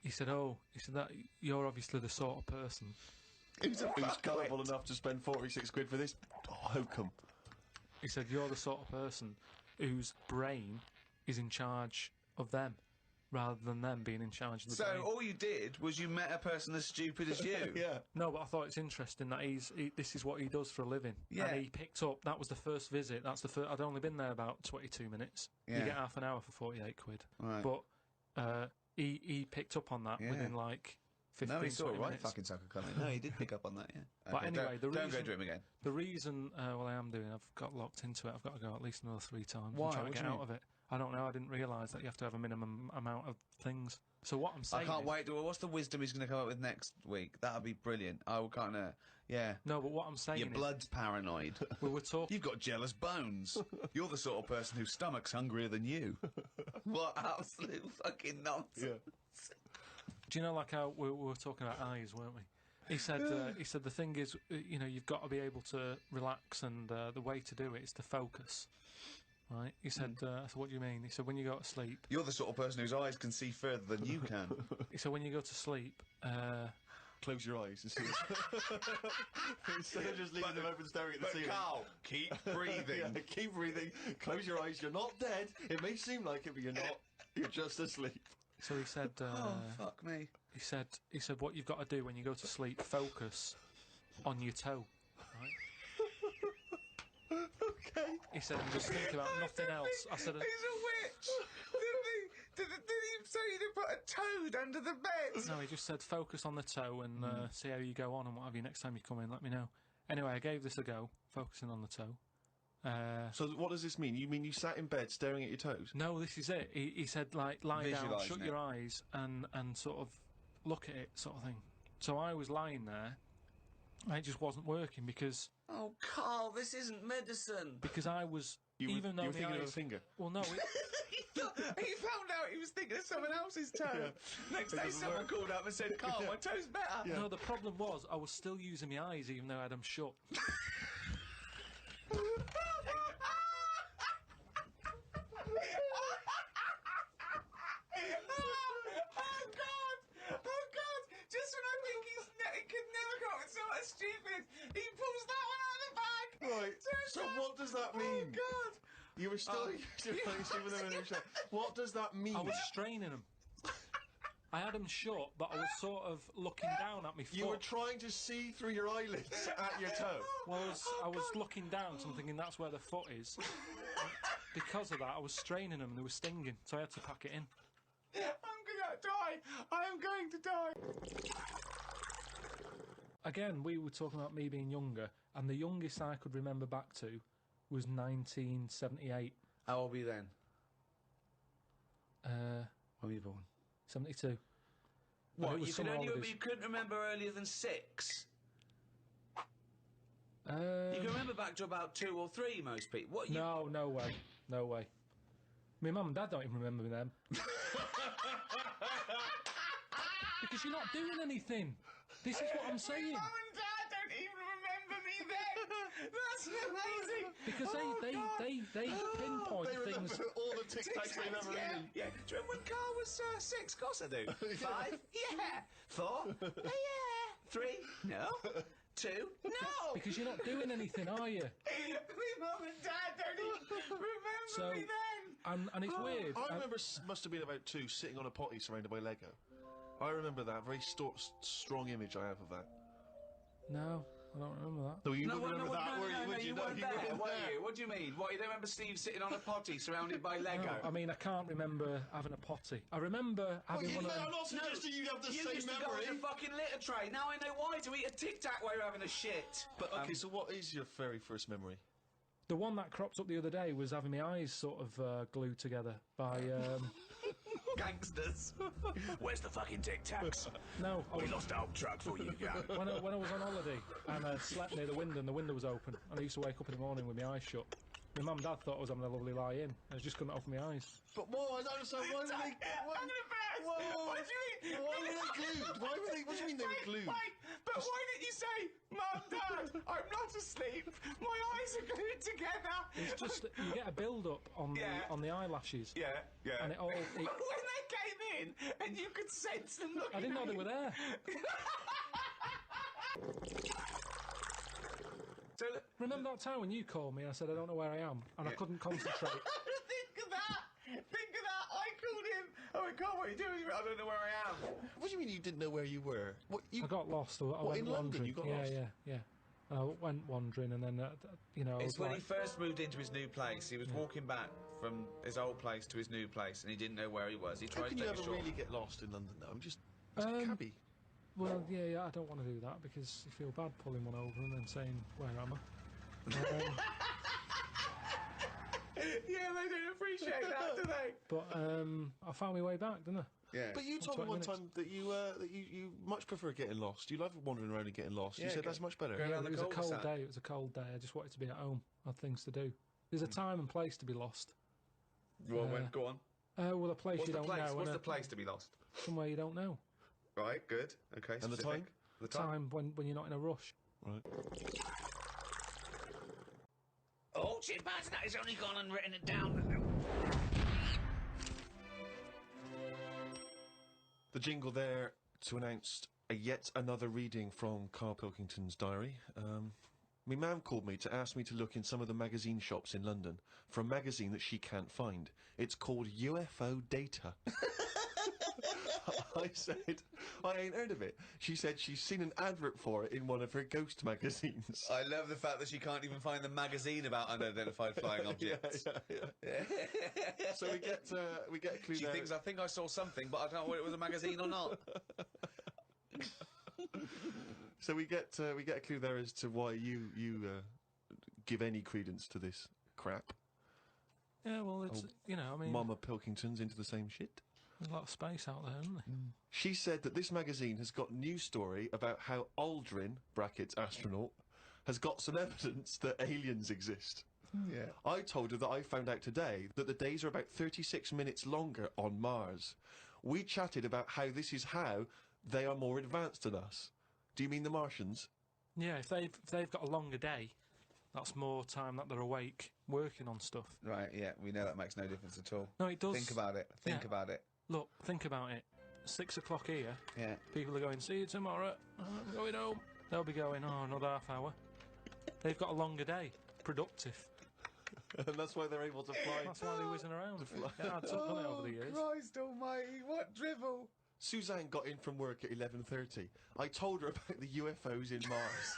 he said, that you're obviously the sort of person Who's gullible enough to spend 46 quid for this hokum? He said, you're the sort of person whose brain is in charge of them, rather than them being in charge of the brain. So all you did was you met a person as stupid as you? Yeah. No, but I thought it's interesting that this is what he does for a living. Yeah. And he picked up, that was the first visit, I'd only been there about 22 minutes. Yeah. You get half an hour for 48 quid. Right. But he picked up on that within like 15, no, he saw 20 a right minutes. fucking sucker coming. No, he did pick up on that, yeah. But anyway, don't go to him again. The reason, well, I am doing, I've got locked into it. I've got to go at least another 3 times. Why? I'm trying What to do get you out of it. I don't know. I didn't realise that you have to have a minimum amount of things. So what I'm saying I can't is, wait. What's the wisdom he's going to come up with next week? That'll be brilliant. I will kind of, yeah. No, but what I'm saying Your is, blood's paranoid. we were talking. You've got jealous bones. You're the sort of person whose stomach's hungrier than you. What absolute fucking nonsense. Yeah. Do you know, like how we were talking about eyes, weren't we? He said the thing is, you know, you've got to be able to relax, and the way to do it is to focus. Right? He said, I said, what do you mean? He said, when you go to sleep. You're the sort of person whose eyes can see further than you can. He said, when you go to sleep. Close your eyes and see instead of just leaving them open staring at the ceiling. Carl, keep breathing. Yeah, keep breathing. Close your eyes. You're not dead. It may seem like it, but you're not. You're just asleep. So he said, Oh, fuck me. He said, what you've got to do when you go to sleep, focus on your toe. Right? Okay. He said, just think about nothing else. I said, He's a witch. Did he say to put a toad under the bed? no, he just said, focus on the toe and see how you go on and what have you. Next time you come in, let me know. Anyway, I gave this a go, focusing on the toe. So what does this mean? You mean you sat in bed staring at your toes? No, this is it. He said, like, lie down, Visualising shut it. your eyes and sort of look at it, sort of thing. So I was lying there, and it just wasn't working because Oh, Carl, this isn't medicine. I was, You even were though the thinking of a eyes... finger. Well, no, He found out he was thinking of someone else's toe. Next day, someone called up and said, Carl, my toe's better. no, the problem was I was still using my eyes even though I had them shut. Oh, God! Just when I think he could never come up with something stupid, he pulls that one out of the bag! Right. So what does that mean? Oh, God! You were still What does that mean? I was straining them. I had them shut, but I was sort of looking down at my foot. You were trying to see through your eyelids at your toe. Well, I was looking down, so I'm thinking that's where the foot is. Because of that, I was straining them and they were stinging, so I had to pack it in. I'm gonna die! I am going to die! Again, we were talking about me being younger, and the youngest I could remember back to was 1978. How old were you then? When were you born? 72. What, you couldn't remember earlier than 6? You can remember back to about 2 or 3, most people. What? No way. No way. My mum and dad don't even remember them. Because you're not doing anything. This is what I'm saying. Mum and Dad don't even remember me then. That's amazing. Because they pinpoint They remember things. all the Tic Tacs they've ever eaten. Yeah. Do you remember when Karl was 6? Of course I do. 5? Yeah. 4? Yeah. 3? No. 2? No. Because you're not doing anything, are you? My mum and Dad don't even remember me then. And it's weird. I remember must have been about 2 sitting on a potty surrounded by Lego. I remember that. Very strong image I have of that. No, I don't remember that. No, you don't remember that, were you? No, Would you know? weren't You there, weren't were there. you? What do you mean? What, you don't remember Steve sitting on a potty surrounded by Lego? No, I mean, I can't remember having a potty. I remember having one of them. I'm not suggesting you have the You same used to go memory. on a fucking litter tray. Now I know why, to eat a Tic Tac while you're having a shit. But okay, so what is your very first memory? The one that cropped up the other day was having my eyes sort of glued together by. Gangsters. Where's the fucking Tic Tacs? No, I We was, lost our truck for you, go. when I was on holiday and I slept near the window and the window was open, and I used to wake up in the morning with my eyes shut. My mum and dad thought I was having a lovely lie in. I just couldn't open my eyes. But why? I don't understand. Why were they? I'm gonna burst! What do you mean? Why were they glued? Why were they? What do you mean they were glued? Wait, but why didn't you say, Mum, Dad, I'm not asleep. My eyes are glued together. It's just that you get a build-up on the eyelashes. Yeah. And it all. When they came in and you could sense them looking I didn't know at they you. were there. So, Remember that time when you called me and I said I don't know where I am and I couldn't concentrate? think of that. I called him. I went, Karl, what are you doing? I don't know where I am. What do you mean you didn't know where you were? What you? I got lost. I What, went in London wandering. you got yeah, lost? Yeah. I went wandering and then, you know, I It's was when like, he first moved into his new place. He was walking back from his old place to his new place, and he didn't know where he was. He How tried can to you take a ever short. really get lost in London? Though I'm just. It's a cabbie. well, yeah, I don't want to do that because you feel bad pulling one over and then saying, where am I? Yeah, they don't appreciate that, do they? But I found my way back, didn't I? Yeah. But you told me 20 one minutes. time that you much prefer getting lost. You love wandering around and getting lost. You Yeah, said go- that's much better. go Yeah, around it the was a cold cul-de-sac. day. It was a cold day. I just wanted to be at home. I had things to do. There's a time and place to be lost. Well, go on. Well, a place What's you the don't place? know. What's and the place to be lost? Somewhere you don't know. Right, good. Okay, And the specific. time? The time. Time when you're not in a rush. Right. Oh, chimpanzee, he's only gone and written it down. The jingle there to announce yet another reading from Karl Pilkington's diary. My mum called me to ask me to look in some of the magazine shops in London for a magazine that she can't find. It's called UFO Data. I said, I ain't heard of it. She said she's seen an advert for it in one of her ghost magazines. I love the fact that she can't even find the magazine about unidentified flying objects. Yeah. So we get a clue She there. thinks, I think I saw something, but I don't know whether it was a magazine or not. So we get a clue there as to why you give any credence to this crap. Yeah, well, it's, you know, I mean, Mama Pilkington's into the same shit. there's a lot of space out there, isn't there? She said that this magazine has got news story about how Aldrin (brackets astronaut) has got some evidence that aliens exist. Yeah. I told her that I found out today that the days are about 36 minutes longer on Mars. We chatted about how this is how they are more advanced than us. Do you mean the Martians? Yeah, if they've got a longer day, that's more time that they're awake working on stuff. Right, yeah, we know that makes no difference at all. No, it does. Think about it. Think Yeah. about it. Look, think about it. 6 o'clock here. Yeah. People are going, see you tomorrow. I'm going home. They'll be going, oh, another half hour. They've got a longer day. Productive. And that's why they're able to fly. That's why they're whizzing around. It adds up, doesn't it, over the years? Christ almighty, what drivel! Suzanne got in from work at 11:30. I told her about the UFOs in Mars.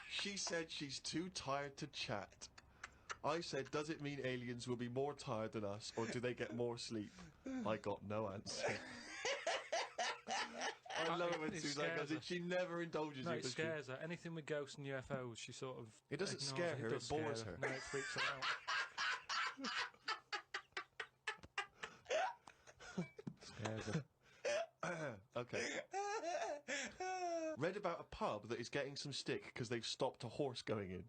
She said she's too tired to chat. I said, does it mean aliens will be more tired than us, or do they get more sleep? I got no answer. I love it when It Suzanne goes in. scares She never indulges No, you. it does she? scares her. Anything with ghosts and UFOs, she sort of. It doesn't ignores scare her, does it bores scare her. No, it freaks her out. Scares her. Okay. Read about a pub that is getting some stick because they've stopped a horse going in.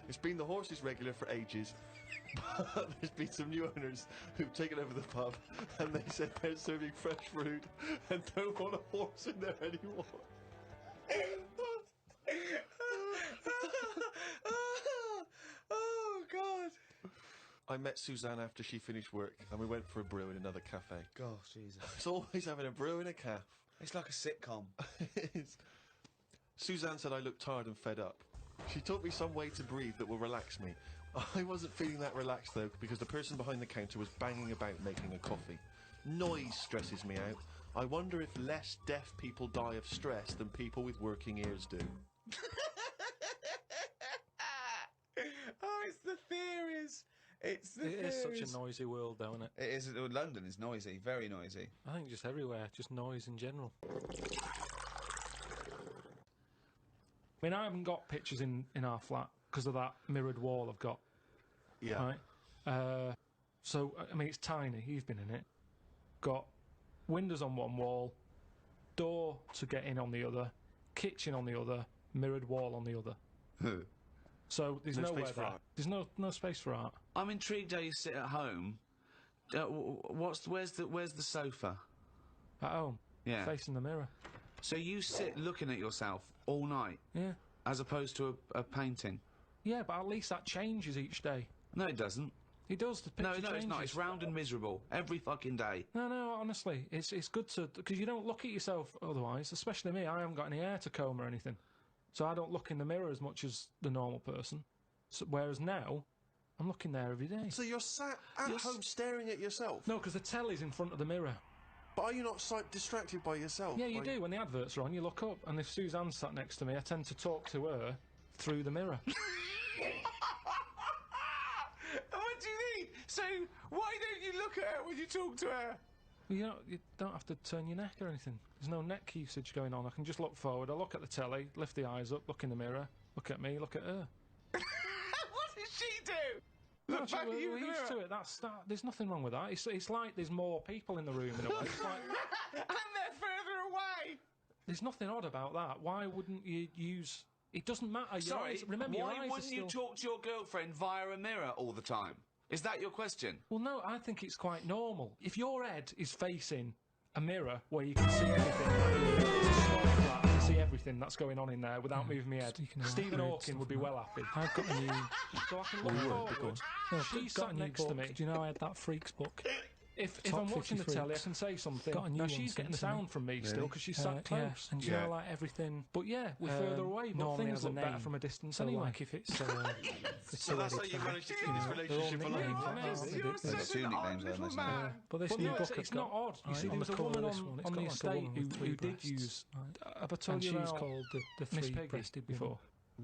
It's been the horse's regular for ages, but there's been some new owners who've taken over the pub and they said they're serving fresh fruit and don't want a horse in there anymore. Oh, God! I met Suzanne after she finished work and we went for a brew in another cafe. Gosh, Jesus. It's always having a brew in a cafe. It's like a sitcom. Suzanne said I looked tired and fed up. She taught me some way to breathe that will relax me. I wasn't feeling that relaxed though because the person behind the counter was banging about making a coffee. Noise stresses me out. I wonder if less deaf people die of stress than people with working ears do. Oh, it's the theories. It's the It theories. is such a noisy world, though, isn't it? It is. London is noisy, very noisy. I think just everywhere, just noise in general. I mean, I haven't got pictures in our flat because of that mirrored wall I've got. Yeah. Right. So I mean, it's tiny. You've been in it. Got windows on one wall, door to get in on the other, kitchen on the other, mirrored wall on the other. So there's No nowhere space for there. art. There's no space for art. I'm intrigued how you sit at home. Where's the sofa? At home, Yeah. facing the mirror. So you sit looking at yourself all night, Yeah. as opposed to a painting. Yeah, but at least that changes each day. No, it doesn't. It does. The picture No, it's not. changes. It's round and miserable every fucking day. No, honestly, it's good to, because you don't look at yourself otherwise. Especially me, I haven't got any hair to comb or anything, so I don't look in the mirror as much as the normal person. So, whereas now, I'm looking there every day. So you're sat at home staring at yourself? No, because the telly's in front of the mirror. But are you not distracted by yourself? Yeah, you do. When the adverts are on, you look up, and if Suzanne's sat next to me, I tend to talk to her through the mirror. What do you mean? So why don't you look at her when you talk to her? Well, you don't have to turn your neck or anything. There's no neck usage going on. I can just look forward. I look at the telly, lift the eyes up, look in the mirror, look at me, look at her. What does she do? No, Look back at you we're in the used mirror. to it. There's nothing wrong with that. It's like there's more people in the room in a way. It's like, And they're further away. there's nothing odd about that. Why wouldn't you use? It doesn't matter. Your Sorry, eyes, remember, your why eyes wouldn't are you still... talk to your girlfriend via a mirror all the time? Is that your question? Well, no, I think it's quite normal. If your head is facing a mirror where you can see everything, I can see everything that's going on in there without moving my head. Stephen Hawking would be well happy. I've got a new... So I can look forward. No, she's sat next to me. Do you know I had that Freaks book? If I'm watching the telly, I can say something. Now she's getting the sound from me still because she's sat close. Yeah. And you know, like everything. But yeah, we're further away. But things look better from a distance anyway. Like if it's. So that's how you managed to keep this relationship alive. There's two nicknames on this now. But this new book, it's not odd. You see, there was a woman on the estate who did use. Have I told you about called the three-breasted before?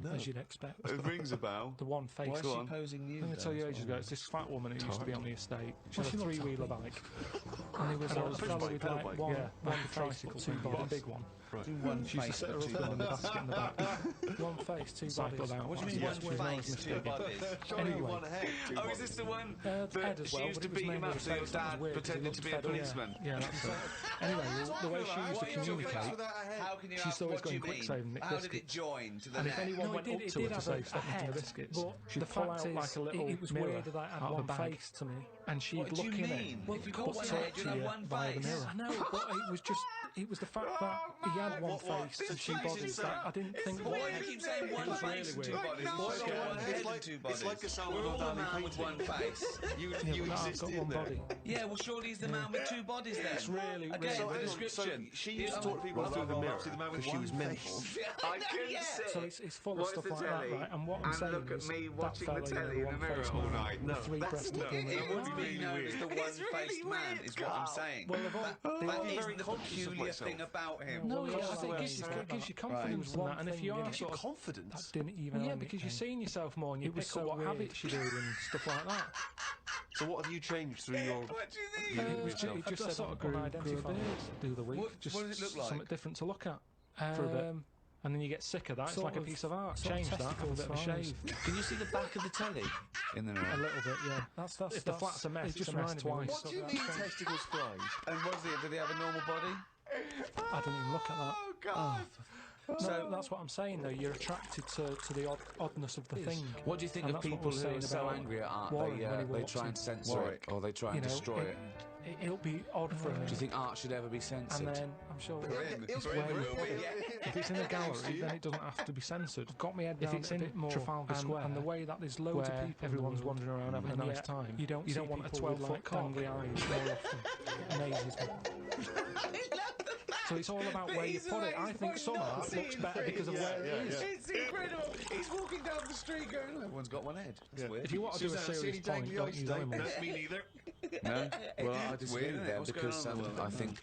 No. As you'd expect. It rings a bell. The one face. Why is she posing nude? Let me tell you ages ago, it's this fat woman who used to be on the estate. She had a three-wheeler bike. And there was a fellow with like one tricycle, two bodies. A big one. One She used to sit her husband in the basket in the back. One face, two bodies. What do you mean one face, two bodies? Anyway. One head. Oh, is this the one Head that as she well, used but to it was beat him mainly up the so your face that was dad weird 'cause he pretended looked to be a fed up. policeman? Yeah, that's it. Anyway, the way she used to communicate, How can you she's always going quick saving Nick How did it biscuits. join to the And if neck? anyone went up to her to say stop eating the biscuits, she'd pull out like a little mirror out of a bag, to me. and she'd What do look you in mean? it. If you've got but one talk head, to you'll have you one via the face. mirror. I know, but it was the fact that he had one face and two bodies that I didn't think. Why do you keep saying one was face and really two weird. bodies? No, Why got one head It's and two bodies? like a We're Salvador all a Dali man with painting. one face. You Yeah, but now I've exist got in one there. body. Yeah, well, surely he's the man with two bodies then. It's really, Again, really the weird. description. So she used to talk to people through the mirror because she was mental. I can So it's full of stuff like that, right? And what I'm saying look at is me that watching the fella, telly in the one mirror face all man, night. the No, three-breasted that's- woman. it would be really known weird. as the one-faced man, is what I'm saying. Well, they've all- That very is the conscious of peculiar myself. thing about him. No, Well, yeah, that's I the think way it I gives you, describe it gives you Right. confidence in that, and if you are Gives you sort of, confidence. Didn't even. yeah, because you're seeing yourself more and you It was pick so up what weird. habits you do and stuff like that. So what have you changed through your... What do you mean? It was just, I just sort of grew- unidentified grew a beard do the week. What- Just what does it look like? Something different to look at for a bit. And then you get sick of that. It's Sort like a of- piece of art. sort of Change that. Have a bit of a testicles shave. Can you see the back of the telly in the A mirror? little bit, yeah. That's If the flat's a mess, it it's just a mess reminded me twice. What do you mean testicles flies? And did he have a normal body? I didn't even look at that. Oh, God. So that's what I'm saying, though. You're attracted to the oddness of the thing. What do you think And of that's what people we're who are saying so about angry at art Warren when he they walks try in. and censor Warwick. it or they try You and know, destroy it? It'll be odd for him. Do you think art should ever be censored? And then I'm sure It's where where you it will put be. it. If it's in a gallery, then it doesn't have to be censored. I've got my head down If it's a in bit more Trafalgar Square, and the way that there's loads of where people, everyone's wandering around having a nice time. You don't want a 12-foot dangly eyes more often. It amazes me. So it's all about where you put it. I think some art looks better because of where it is. It's incredible. He's walking down the street going, everyone's got one head. That's weird. If you want to do a serious point, don't use them. That's me neither. No? Well, I Weird, disagree isn't with it? them What's because going on? I think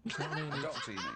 You know what I mean? A doctor, you mean?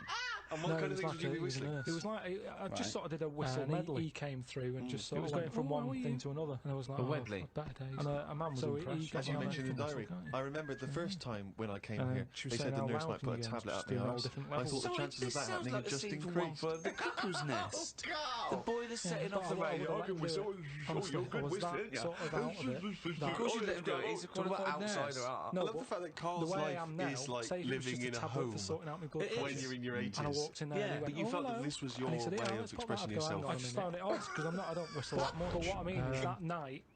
And what No, kind it of was things like would you be he was a whistling? nurse. It was like I just Right. sort of did a whistle And medley. he came through and just It sort was of going from one thing to another. and I was like, A oh, Wedley. better days. And a man was So impressed. he got As you me on mentioned in the everything, diary, so, I remember the first time when I came And here, she was they said saying, the how nurse loud might can put you a go? tablet Just up my doing all arse. different I levels. thought the So chances of this that sounds happening like had a just scene from one increased. for the Cuckoo's Nest. The boy that's setting off the but I would've radio. let him do it. Honestly, I was that sort of out of it. Of course you let him do it. He's talking about outsider art. I No, love the but fact that the Carl's way I life am now, is like say if it was living just in a tablet home for sorting out my blood It is. when pressure. you're in your And I 80s. walked in there Yeah, and he but went, you oh, felt that hello. this was And he your said, way yeah, of let's pop expressing that up. yourself. Hang on I a just minute. found it odd because I don't whistle that much. But what I mean is that night,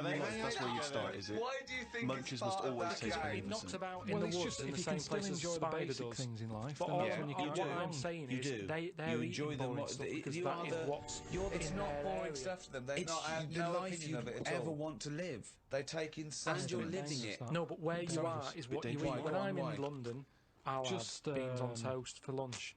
That's where you'd start, is it? Why do you think Munchers it's must part of always that taste game? beneficent. Knocks about Well, in it's the just woods in if the you same can still place as enjoy the spider basic does. things in life, But then all that's when you what can I'm saying You is do. they're You enjoy eating them. boring stuff because You that are is the- what's It's in not their boring area. stuff to them. They It's not have the no life opinion you of it at ever all. want to live. They take in And you're sustenance. living it. No, but where you Dangerous. are is Bit what you dangerous. eat. When Why? I'm Why? in London, I'll Just, have beans on um, toast for lunch.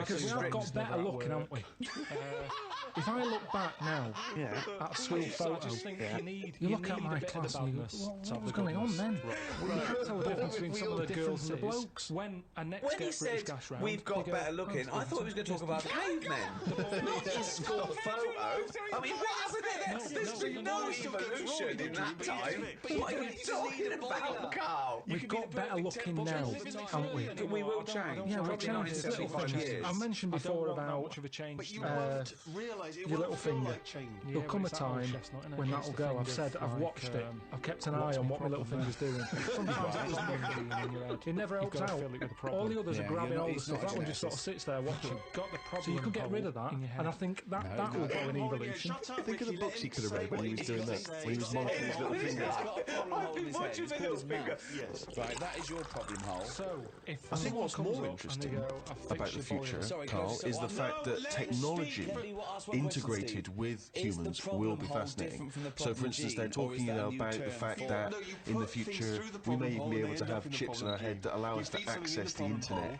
because we have got restrictions better never at looking, work. haven't we? If I look back now at a school I photo, just think you need. you look need at my a bit class of and you go, badness what to have was the going on goodness. then? Well, you can't tell the difference between some of the girls and the difference is blokes. When a next When he get British said gas round, we've got they go, better looking, I thought he was going to talk about cavemen, not his school photo. I mean, what happened there? There's been no evolution in that time. What are you talking about, Carl? We've got better looking now, haven't we? We will change. Yeah, we'll Probably not in change. Little 75 things. years. I mentioned I don't before want that about much of a change. But you to- won't realise it your won't little feel finger. like change. Yeah, There'll come a but it's that old time chestnut, innit? when It's that'll the go. thing I've of, said I've like, watched it. I've kept an what's eye on my what my little problem finger's doing. Sometimes it doesn't in your head. It never You've helps got to out. fill it with a problem. All the others Yeah, are grabbing you're not- all the it's stuff. not That one just sort of genesis. sits there watching. Got the problem. So you could get rid of that, in your head. and I think that will go in evolution. Think of the books he could have read when he was doing that, when he was monitoring his little finger. I've been watching the little finger. Yes. Right, that is your problem hole. So if I think someone what's comes more up and interesting they go, "I've fixed about the your future, boiler," Sorry, Carl, guys, is the no, fact that let me technology speak. Let me ask one question, integrated Steve. with Is the humans problem will be hole fascinating. different from the So, for problem instance, they're gene, or is talking that a new about the term fact for that it? in the future we may even be able to have chips in our head that allow us to access the internet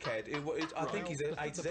dickhead. I think he's a A to Z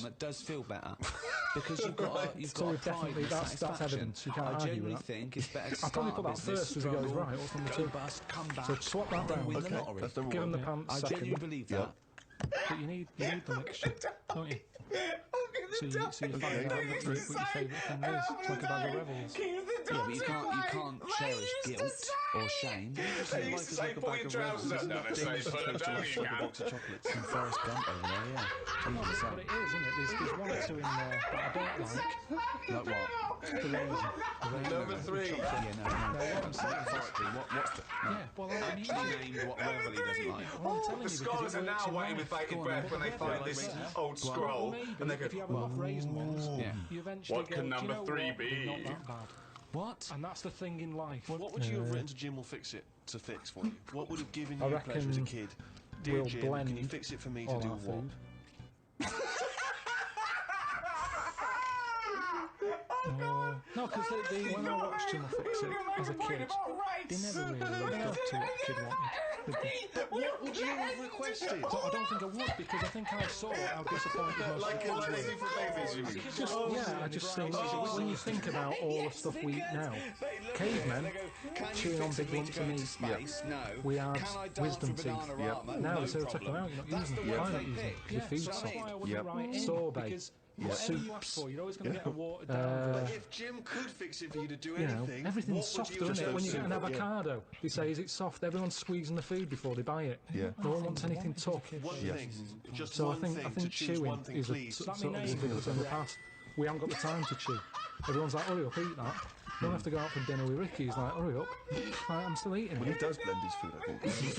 stomach does feel better. Because you've got a So pride definitely and that's satisfaction. evidence. You can't I argue with genuinely that. think it's better to I'll probably start put a that business, first as he goes, struggle, right, what's number go two? bust, come back, So swap that then round. win the Okay. lottery. That's number Give him one. the pants I second. genuinely believe that. But you need the mixture, don't you? So you find out what your favourite thing is. It's like a bag of Rebels. Yeah, but you can't cherish guilt or shame. They used to say, put your trousers up. No, they say, put them down, you can. Some Forrest Gump over there, yeah. No, but it is, isn't it? There's one or two in there that I don't like. Like what? The raisin. Number 3. Yeah, no. Metaphorically, what's the... No. Yeah, well, Actually named what Revel he doesn't like. Well, I'm telling The you, scholars are now waiting with bated breath when they find this old scroll, and they go, if you have enough raisin ones, Yeah. you eventually What go, can "Do you number know 3 what? They're be?" Not that bad. What? And that's the thing in life. What would you have written to Jim will fix it to fix for you? What would have given you I pleasure as a reckon kid? Dear we'll Jim, can you blend fix it for me to all do our what? food. No, because when I watched Jim Fix It as a kid, they never really lived up to what the kid wanted. What would you have requested? But I don't think I would, because I think I saw how disappointed most like kids they were. do for babies, you mean? Just, yeah, I just think when you think about all the stuff we eat now, cavemen chewing on big lumps of meat. We had wisdom teeth. Now so chuck them out. You're not using them. I'm not using them. Your food's So soft. that's why I wouldn't write in, Sorbet. because whatever you ask for, you're always going to get a watered down version. If Jim could fix it for you to do You know, anything, everything's what would softer, you isn't it? have When you get an chosen? avocado, they say, is it soft? Everyone's squeezing the food before they buy it. Yeah. No one wants anything tough. One thing, just So I one think thing to choose chewing one thing, is a please. sort of difficult in the past. We haven't got the time to chew. Everyone's like, hurry up, eat that. You don't have to go out for dinner with Ricky. He's like, hurry up. Like, I'm still eating Well, he it. does blend his food, I think.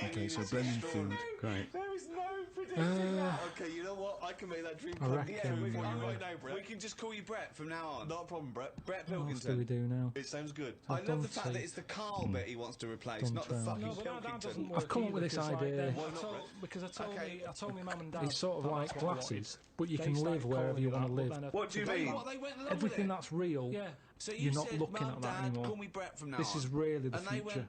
Okay, so blending food. Great. There is no predicting that. Okay, you know what? I can make that dream I come reckon, true for you uh, right now, Brett. We can just call you Brett from now on. Not a problem, Brett. Brett What else do we Pilkington. do now? It sounds good. I I've love the done fact that tea. it's the Karl bit he wants to replace, Done not the trail. fucking No, but that doesn't Pilkington. work I've come up with either, this because, like, idea. then Why I not, told- Brett? because I told my mum and dad. It's sort of that like that's what I glasses, wanted. but you They can started live wherever calling you me want to that, live. but then What do you mean? What, they went along Everything with it? that's real, Yeah. So you're not said, looking Mum, at that Dad, anymore. call me Brett from now This is on. really the And they future. went,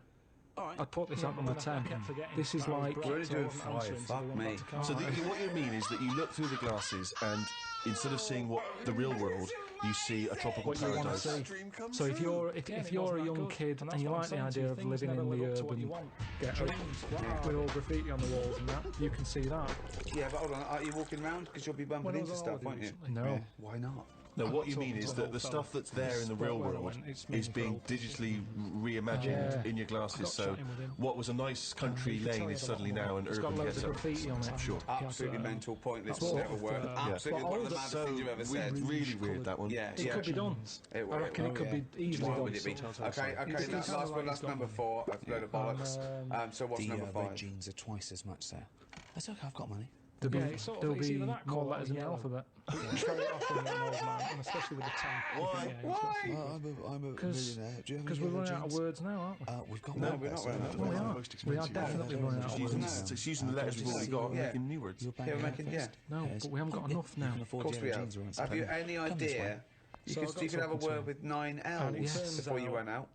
all right. I'd put this at number I 10. kept forgetting This is that I was like... Brett, We're only so I doing wasn't 5, answering, so fuck I went me. back to Karl. So what you mean is that you look through the glasses and instead of seeing what the real world, you see a tropical What you want to paradise. see. Dream come So if true. you're Yeah, if and it you're wasn't a that young good. kid And and you that's what like the I'm saying to idea you, of things living never in the live up to what you urban want. ghetto Dreams, wow. with all graffiti on the walls and that, you can see that. Yeah, but hold on. Are you walking around? Because you'll be bumping When I was into on stuff, holiday won't you? recently. No. Yeah. Why not? No, what you talking mean to is a that whole the fella. stuff that's there in the real Where I world went, it's is mainly being for old digitally reimagined Yeah. in your glasses. got So chatting with him. what was a nice country you can tell lane he is had a lot suddenly more. now an It's got urban loads of ghetto. graffiti on it. Sure. Absolutely mental, pointless, that's will sort never of, work. yeah. Absolutely Well, one of the older- maddest So things you've ever said. really weird that one. Yeah, It yeah. could be done. It I reckon it could be easily Why done. would it be? Telltale Okay, sign. okay, It's that's kinda last one, like that's it's number gone. 4. That's a load of bollocks. So what's The number 5? jeans are twice as much, sir. That's okay, I've got money. There'll Yeah, be, it's sort of- there'll it's be either that more colour or letters in the yellow. alphabet. It's very often an old man, and especially with the tan. Why? I'm a Because millionaire. Do you have we're any running yellow out of jeans? words now, aren't we? We've got No, one. we're not running out of Well, we words. are. Most We are expensive. definitely running out It's of using, words. it's using the letters we've already got and Yeah. making new words. You're Yeah, banging we're out making, first. No, Yes. but we haven't got enough You now. can Of afford course your we yellow have. jeans once. Have you Come any this idea? way. You So could I've got you could have a talking to word him. with 9 And it L's turns before you out- went out.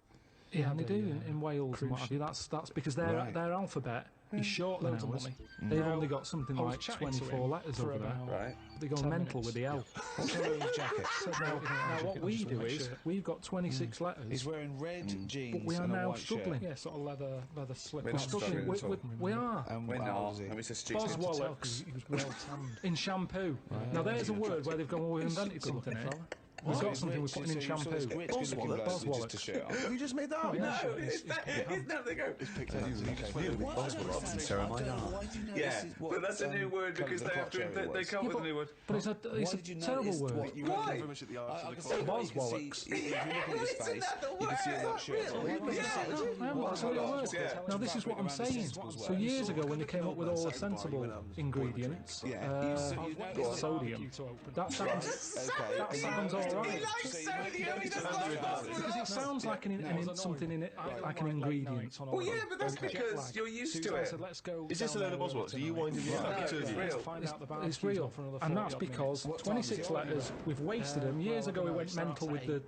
Yeah, and they do Yeah. in Wales and what have you. That's because their Right. their alphabet is short than Loads of ours. money. They've Now, only got something I was like chatting to 24 him letters for over there. about Right. They go 10 mental minutes. with the L. What's wrong with his jacket? So now what we do is we've got 26 letters, He's wearing red jeans but we are and a now white struggling. Yeah, sort of leather slip. We're We're not struggling struggling. at all. We are. shirt. We're How not. old is he? I mean, it's a stupid. Bos He was Wallocks well tanned. in shampoo. Now there's a word where they've gone, well, we've invented something here. We've got something we're putting in shampoo. Bos Wallocks. Have you just made that up? Yeah. No, it's no, they go. It's picked out. You just went with Boswellops and Sarah Why do you know Yeah, this is what, but that's a new word colour because the they have to. crotch area They was? come up with a new word. But it's a did you terrible notice word. what you Why? were Very much at the arse I of can the see collar. why you can Boswellocs. see if you look at his face, you can see that shirt. Really? Why was Yeah. it said? I haven't got a clue what it was. Yeah. Now this is what I'm saying. So years ago when they came up with all the sensible ingredients, Yeah, so you know sodium, that sounds okay. that sounds all right. So Because it sounds like something in it, like an ingredient. Well, yeah, but that's because you're used to it. Is this a load of Boswellocs? Are you winding me up? The two of you? real. It's real, and that's because 26 letters. We've wasted them. Years ago we went mental with the